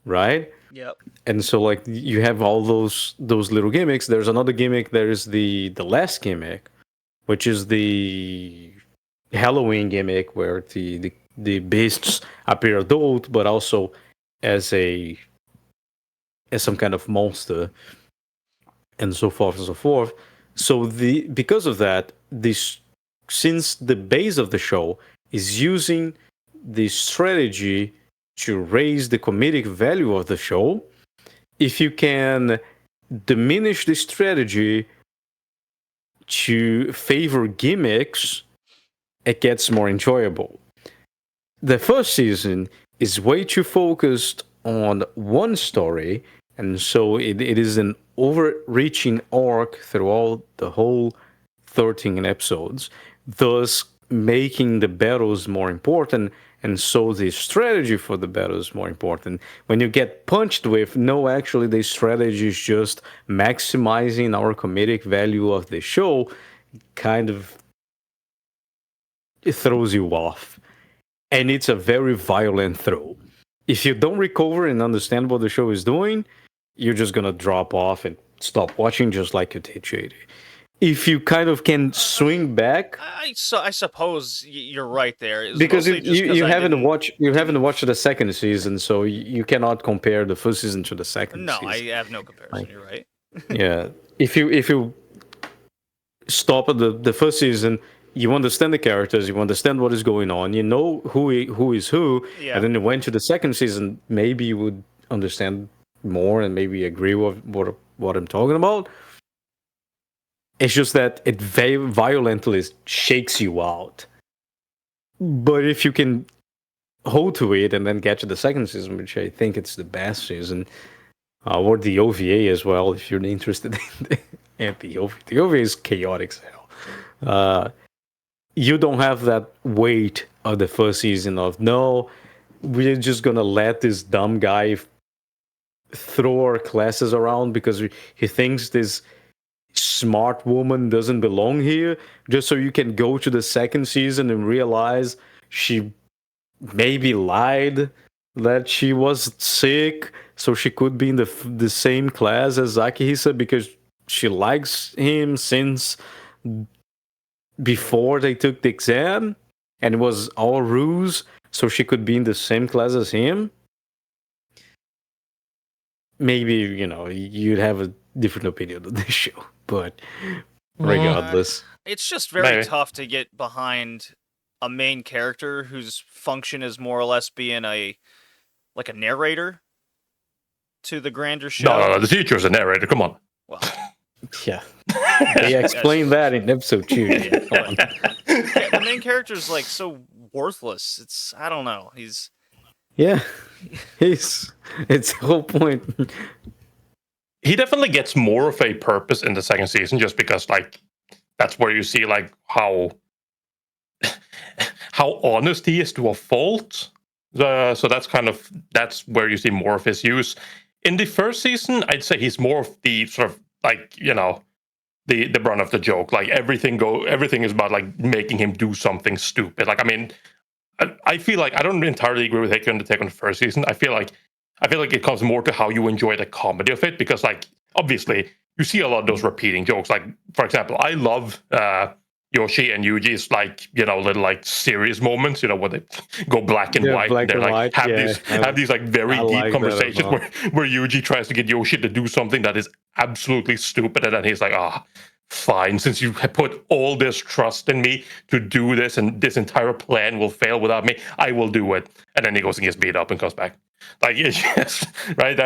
right? Yep. And so like you have all those little gimmicks. There's another gimmick. There's the last gimmick, which is the Halloween gimmick, where the beasts appear adult, but also as some kind of monster, and so forth and so forth. So because of that, since the base of the show is using the strategy to raise the comedic value of the show, if you can diminish the strategy to favor gimmicks, it gets more enjoyable. The first season is way too focused on one story, and so it is an overreaching arc throughout the whole 13 episodes, thus making the battles more important, and so the strategy for the battle is more important. When you get punched with, no, actually the strategy is just maximizing our comedic value of the show, kind of it throws you off. And it's a very violent throw. If you don't recover and understand what the show is doing, you're just gonna drop off and stop watching, just like you did, JD. If you kind of can swing back, I suppose you're right there. It's because you haven't watched the second season, so you cannot compare the first season to the second. No, season. I have no comparison. You're right. Yeah, if you stop at the first season, you understand the characters, you understand what is going on, you know who is who, Yeah. and then you went to the second season, maybe you would understand more and maybe agree with what I'm talking about. It's just that it violently shakes you out. But if you can hold to it and then get to the second season, which I think it's the best season, or the OVA as well, if you're interested in the OVA. The OVA is chaotic as hell. You don't have that weight of the first season of, no, we're just gonna let this dumb guy throw our classes around because he thinks this smart woman doesn't belong here, just so you can go to the second season and realize she maybe lied that she was sick so she could be in the same class as Akihisa because she likes him since before they took the exam, and it was all ruse so she could be in the same class as him. Maybe, you'd have a different opinion of this show, but regardless. It's just very tough to get behind a main character whose function is more or less being a narrator to the grander show. No, the teacher's a narrator. Come on. Well, yeah, they explained that in episode 2. Yeah, the main character is so worthless. I don't know. It's the whole point. He definitely gets more of a purpose in the second season, just because that's where you see how honest he is to a fault. So that's where you see more of his use. In the first season, I'd say he's more of the sort of the brunt of the joke. Everything is about making him do something stupid. I feel I don't entirely agree with Heike on the take on the first season. I feel like it comes more to how you enjoy the comedy of it, because obviously you see a lot of those repeating jokes. For example, I love Yoshi and Yuji's little serious moments, where they go black and white. Black and white. Have these very deep conversations where Yuji tries to get Yoshi to do something that is absolutely stupid, and then he's like, fine, since you have put all this trust in me to do this, and this entire plan will fail without me, I will do it. And then he goes and gets beat up and comes back. Yes, right?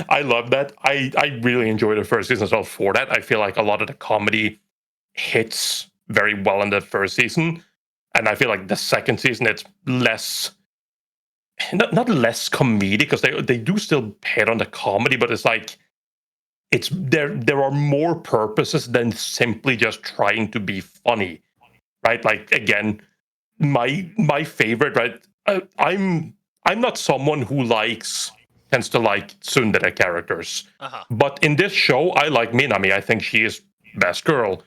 I love that. I really enjoyed the first season as well for that. I feel like a lot of the comedy hits very well in the first season, and I feel like the second season it's less, not less comedic, because they do still hit on the comedy, but it's there are more purposes than simply just trying to be funny, right? Again, my favorite, right? I'm not someone who tends to like tsundere characters, but in this show I like Minami. I think she is best girl.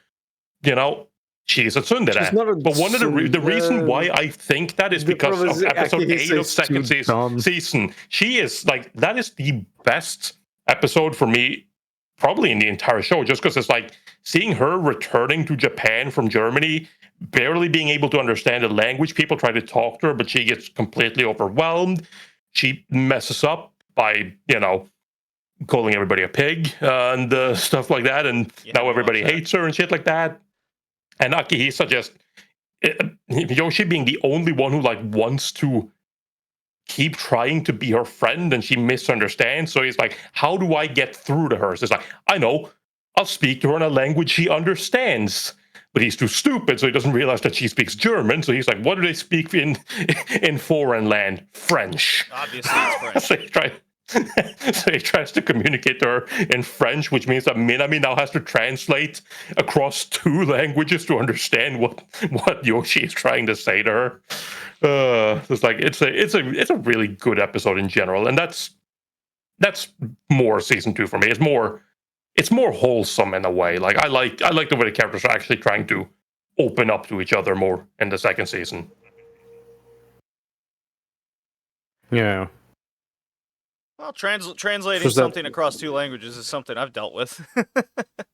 She's a tsundere. But one of the reason why I think that is because of episode 8 of second season. She is that is the best episode for me, probably in the entire show, just because it's seeing her returning to Japan from Germany, barely being able to understand the language. People try to talk to her, but she gets completely overwhelmed. She messes up by, calling everybody a pig and stuff like that. And now everybody hates her and shit like that. And Akihisa just, Yoshi being the only one who wants to keep trying to be her friend, and she misunderstands. So he's like, how do I get through to her? So it's I know, I'll speak to her in a language she understands. But he's too stupid, so he doesn't realize that she speaks German. So he's like, what do they speak in foreign land? French. Obviously it's French. So he tries to communicate to her in French, which means that Minami now has to translate across 2 languages to understand what Yoshi is trying to say to her. It's a really good episode in general, and that's more season 2 for me. It's more wholesome in a way. I like the way the characters are actually trying to open up to each other more in the second season. Yeah. Well, translating something across 2 languages is something I've dealt with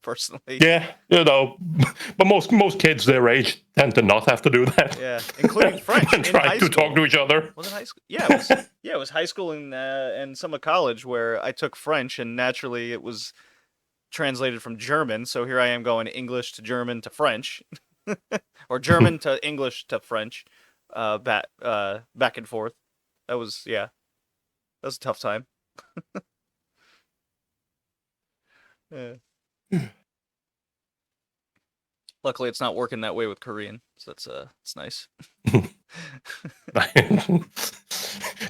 personally. Yeah, but most kids their age tend to not have to do that. Yeah, including French. And try to talk to each other. Was it high school? Yeah, it was high school and some of college where I took French, and naturally it was translated from German. So here I am going English to German to French, or German to English to French, back and forth. That was a tough time. Yeah. Luckily, it's not working that way with Korean, so it's nice.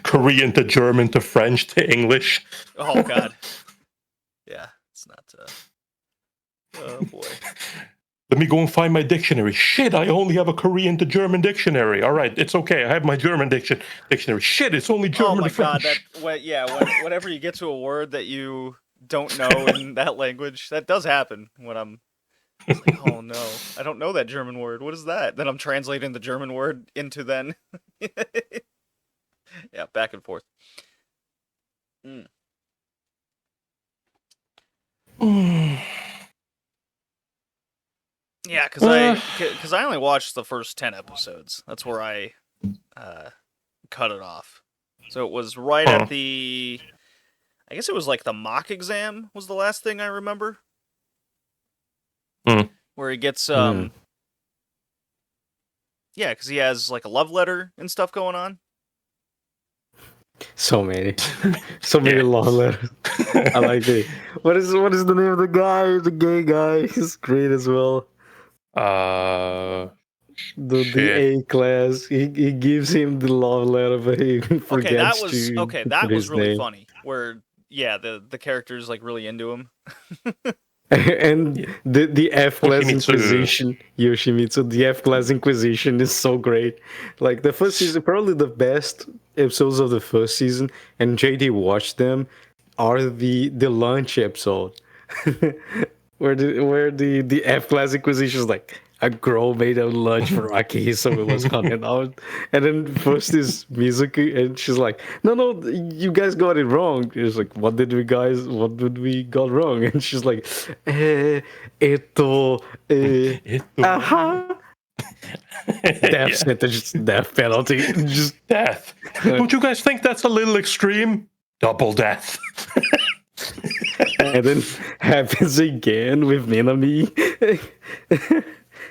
Korean to German to French to English. Oh God. Yeah, it's not. Oh boy. Let me go and find my dictionary. Shit, I only have a Korean to German dictionary. All right, it's okay. I have my German dictionary. Shit, it's only German to French. Whenever you get to a word that you don't know in that language, that does happen when it's like, oh no, I don't know that German word. What is that? Then I'm translating the German word into then. Yeah, back and forth. Mm. Yeah, because I only watched the first 10 episodes. That's where I cut it off. So it was right at the, I guess it was like the mock exam was the last thing I remember. Where he gets yeah, because he has like a love letter and stuff going on. So many love letters. I like it. What is the name of the guy? The gay guy. He's great as well. The A class. He gives him the love letter, but he forgets that was really funny. Where the character's like really into him. And the F class Inquisition, Yoshimitsu, the F class Inquisition is so great. Like the first season, probably the best episodes of the first season, and JD watched them, are the lunch episode. where the F class Inquisition is like, a girl made a lunch for Aki, so it was coming out. And then first is Mizuki, and she's like, no, you guys got it wrong. It's like, what did we got wrong? And she's like, aha. Death sentence, death penalty, just death. Don't you guys think that's a little extreme? Double death. And then happens again with Minami.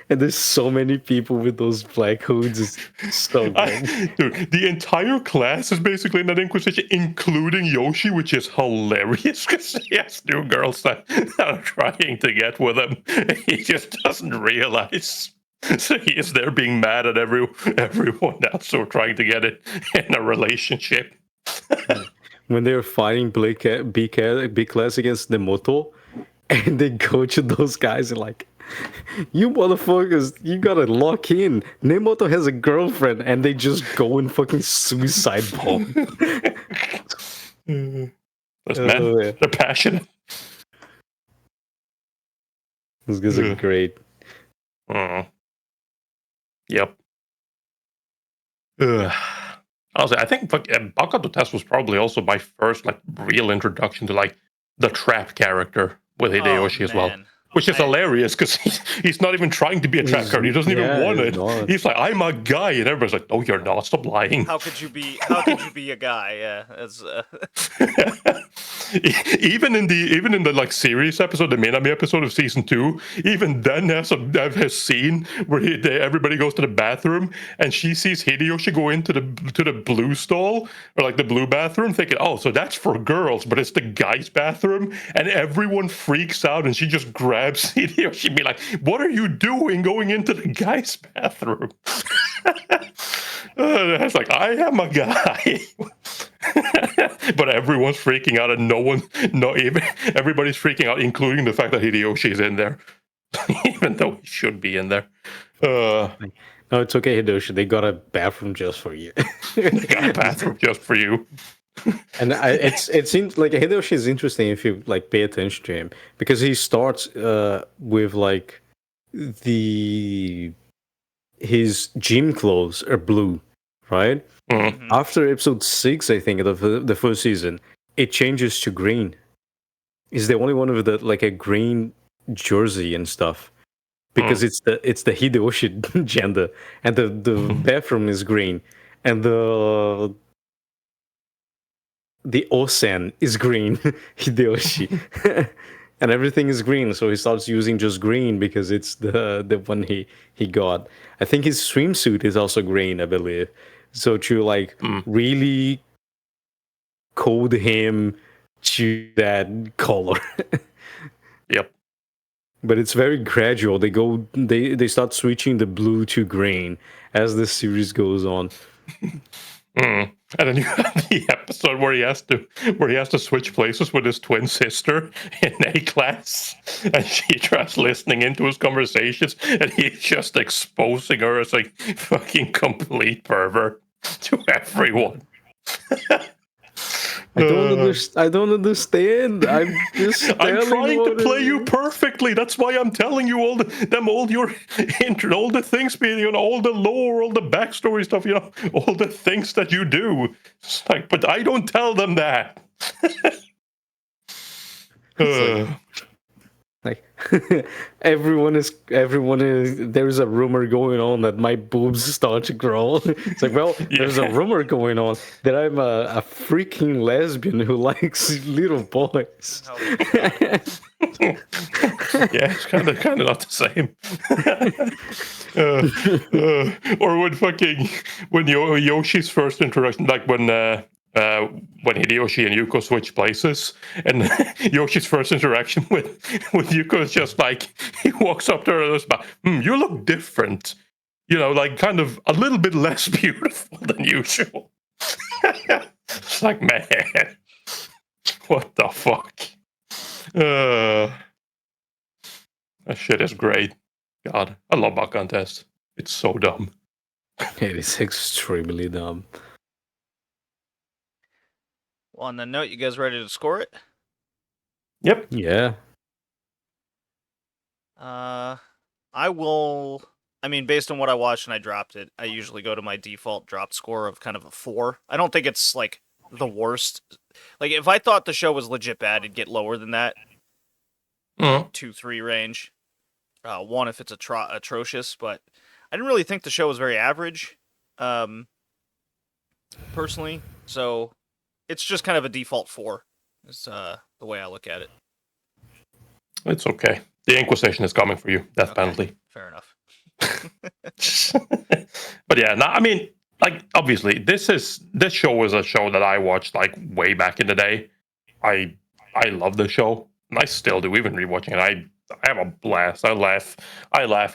And there's so many people with those black hoods. It's so good. Dude, the entire class is basically in that Inquisition, including Yoshi, which is hilarious because he has two girls that are trying to get with him. He just doesn't realize. So he is there being mad at everyone else who are trying to get it in a relationship. When they're fighting B class against the Moto, and they go to those guys and like, you motherfuckers, you gotta lock in. Nemoto has a girlfriend, and they just go and fucking suicide bomb. Those men, they're passionate. Those guys are great. Yep. Honestly, I think Baka to Test was probably also my first like real introduction to like the trap character with Hideyoshi as well. Which is hilarious because he's not even trying to be a trap card. He doesn't even want it. Not. He's like, I'm a guy, and everybody's like, no, you're not. Stop lying. How could you be a guy? Yeah, it's, even in the like series episode, the Minami episode of season 2, even then there's a scene where everybody goes to the bathroom and she sees Hideyoshi go into the blue stall or like the blue bathroom, thinking, oh, so that's for girls, but it's the guys' bathroom, and everyone freaks out, and she just grabs Hideyoshi and be like, what are you doing going into the guy's bathroom? It's like, I am a guy. But everyone's freaking out, and everybody's freaking out, including the fact that Hideyoshi is in there. Even though he should be in there. No, it's okay, Hideyoshi. They got a bathroom just for you. They got a bathroom just for you. And it seems like Hideyoshi is interesting if you like pay attention to him, because he starts with like his gym clothes are blue, right? Mm-hmm. After episode 6, I think, of the first season, it changes to green. He's the only one with like a green jersey and stuff, because it's the Hideyoshi gender, and the bathroom is green, and the Osen is green, Hideyoshi. And everything is green, so he starts using just green because it's the one he got. I think his swimsuit is also green, I believe. So to like really code him to that color. Yep. But it's very gradual. They start switching the blue to green as the series goes on. And then you have the episode where he has to switch places with his twin sister in A class, and she tries listening into his conversations, and he's just exposing her as like fucking complete pervert to everyone. I don't understand. I'm just I'm telling trying to what play it you is. perfectly. That's why I'm telling you all the things, all the lore, all the backstory stuff, all the things that you do. It's like, but I don't tell them that. Like everyone is there's a rumor going on that my boobs start to grow. It's like, well, there's a rumor going on that I'm a freaking lesbian who likes little boys. Yeah, it's kind of not the same. Or when Yoshi's first introduction, like when Hideyoshi and Yuko switch places, and Yoshi's first interaction with Yuko is just like, he walks up to her and is like, you look different. Like kind of a little bit less beautiful than usual. It's like, man, what the fuck? That shit is great. God, I love Baka contest. It's so dumb. It is extremely dumb. Well, on that note, you guys ready to score it? Yep. Yeah. I will. I mean, based on what I watched and I dropped it, I usually go to my default drop score of kind of a 4. I don't think it's like the worst. Like, if I thought the show was legit bad, it'd get lower than that. 2-3 range. 1 if it's atrocious, but I didn't really think the show was very average, personally. So it's just kind of a default 4. Is the way I look at it. It's okay. The Inquisition is coming for you, death penalty. Fair enough. But yeah, I mean, like, obviously, this show is a show that I watched like way back in the day. I love the show, and I still do, even rewatching it. I have a blast. I laugh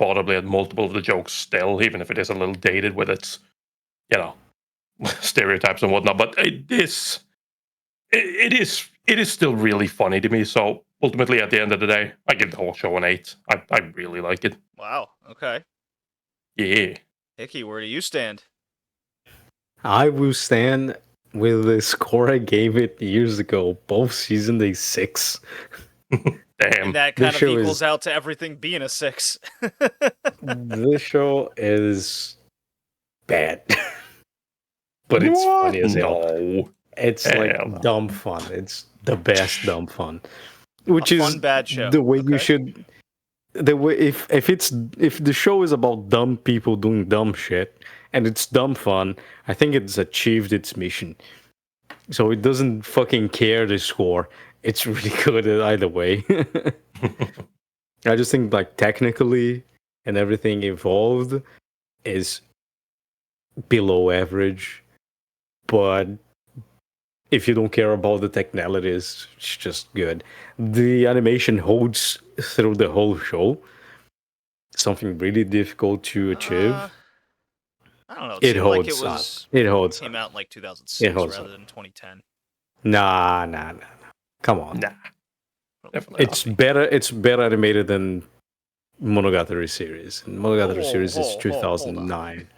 audibly at multiple of the jokes still, even if it is a little dated with its, stereotypes and whatnot. But it is still really funny to me. So ultimately, at the end of the day, I give the whole show an 8. I really like it. Wow. Okay. Yeah. Hickey, where do you stand? I will stand with the score I gave it years ago. Both seasons, a 6. Damn. And that kind of equals out to everything being a 6. This show is bad. But it's funny as hell. No. It's like dumb fun. It's the best dumb fun. Which is fun bad show. The way you should. The way if the show is about dumb people doing dumb shit and it's dumb fun, I think it's achieved its mission. So it doesn't fucking care the score. It's really good at either way. I just think like technically and everything involved is below average, but if you don't care about the technicalities, it's just good. The animation holds through the whole show. Something really difficult to achieve. I don't know. It holds. It holds. It came out in like 2006 rather than 2010. Nah. Come on. Nah. It's better. It's better animated than Monogatari series. And Monogatari series is 2009.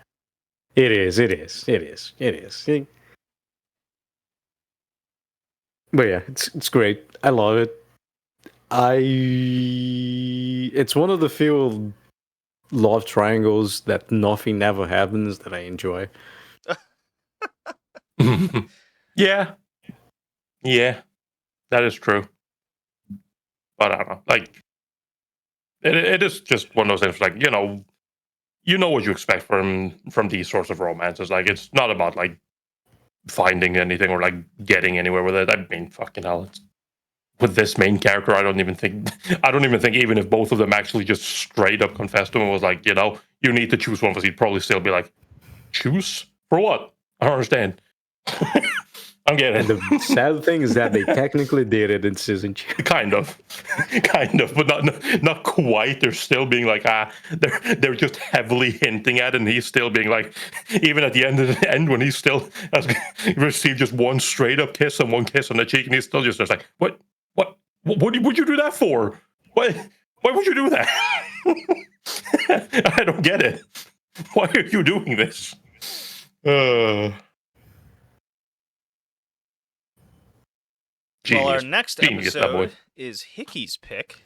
It is. But yeah, it's great. I love it. It's one of the few love triangles that nothing never happens that I enjoy. Yeah, that is true. But I don't know. Like, it is just one of those things. Like, you know what you expect from these sorts of romances. Like, it's not about like finding anything or like getting anywhere with it. I mean, fucking hell, with this main character, I don't even think even if both of them actually just straight up confessed to him and was like, you need to choose one of us, he'd probably still be like, choose for what? I don't understand. I'm getting And the sad thing is that they technically did it in season 2. kind of, but not quite. They're still being like, they're just heavily hinting at it, and he's still being like, even at the end when he's still has received just one straight up kiss and one kiss on the cheek, and he's still just like, what would you do that for? Why would you do that? I don't get it. Why are you doing this? Well, our Genius. next Genius, that boy. episode is Hickey's pick.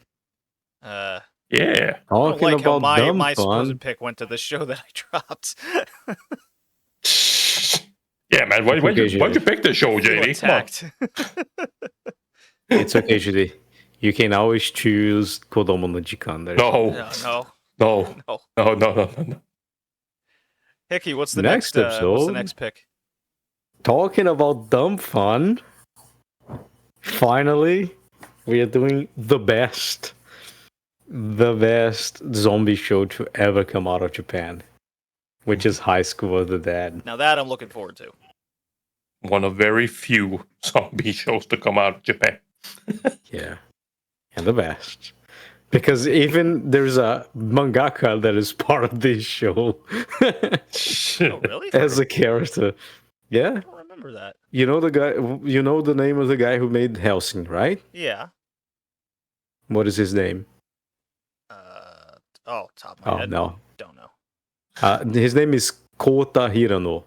Yeah. I don't Talking like how about dumb my fun. supposed pick went to the show that I dropped. Yeah, man. Why'd you pick this show, Feel JD? attacked. It's okay, JD. You can always choose Kodomo no Jikan. No. Hickey, what's the Next what's the episode? next pick? Talking about dumb fun. Finally, we are doing the best zombie show to ever come out of Japan, which is High School of the Dead. Now that I'm looking forward to. One of very few zombie shows to come out of Japan. Yeah, and the best. Because even there's a mangaka that is part of this show. Oh, really? As a character. Yeah. I don't remember that. You know the guy, you know the name of the guy who made Helsing, right? Yeah. What is his name? Top of my head. No. Don't know. His name is Kota Hirano.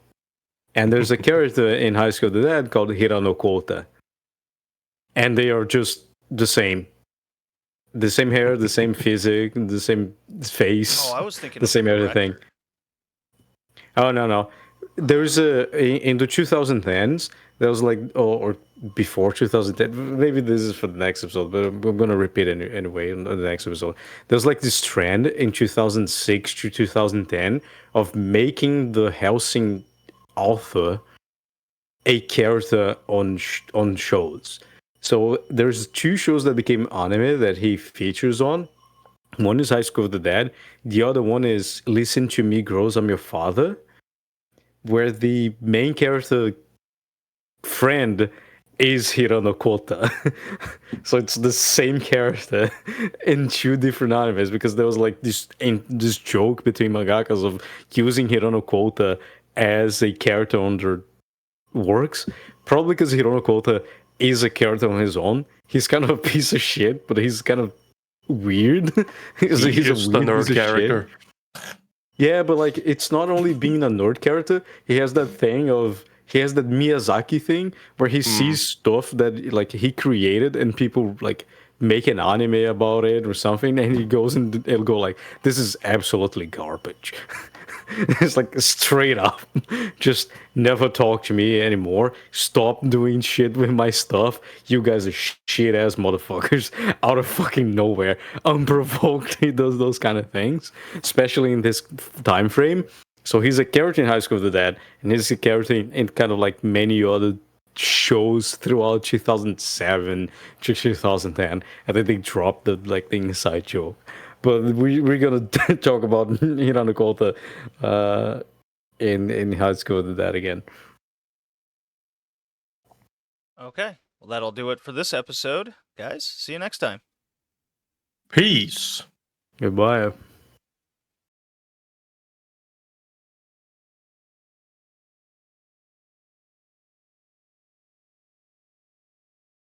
And there's a character in High School of the Dead called Hirano Kota. And they are just the same. The same hair, the same physique, the same face. Oh, I was thinking the same everything. Oh, no. There's in the 2010s, there was like, or before 2010, maybe this is for the next episode, but I'm going to repeat it anyway in the next episode. There's like this trend in 2006 to 2010 of making the Helsing author a character on shows. So there's 2 shows that became anime that he features on. One is High School of the Dead. The other one is Listen to Me, Girls, I'm Your Father, where the main character friend is Hirano Kota. So it's the same character in 2 different animes, because there was like this joke between mangakas of using Hirano Kota as a character on their works. Probably because Hirano Kota is a character on his own. He's kind of a piece of shit, but he's kind of weird. he's just a nerd character. Yeah, but like, it's not only being a nerd character. He has that Miyazaki thing where he sees stuff that like he created and people like make an anime about it or something, and he goes and he'll go like, this is absolutely garbage. It's like straight up, just never talk to me anymore. Stop doing shit with my stuff. You guys are shit ass motherfuckers out of fucking nowhere, unprovoked. He does those kind of things, especially in this time frame. So he's a character in High School of the Dead, and he's a character in kind of like many other shows throughout 2007 to 2010. And then they dropped the inside joke. But we're gonna talk about Hirano Kota in High School of the Dead again. Okay. Well, that'll do it for this episode, guys. See you next time. Peace. Goodbye.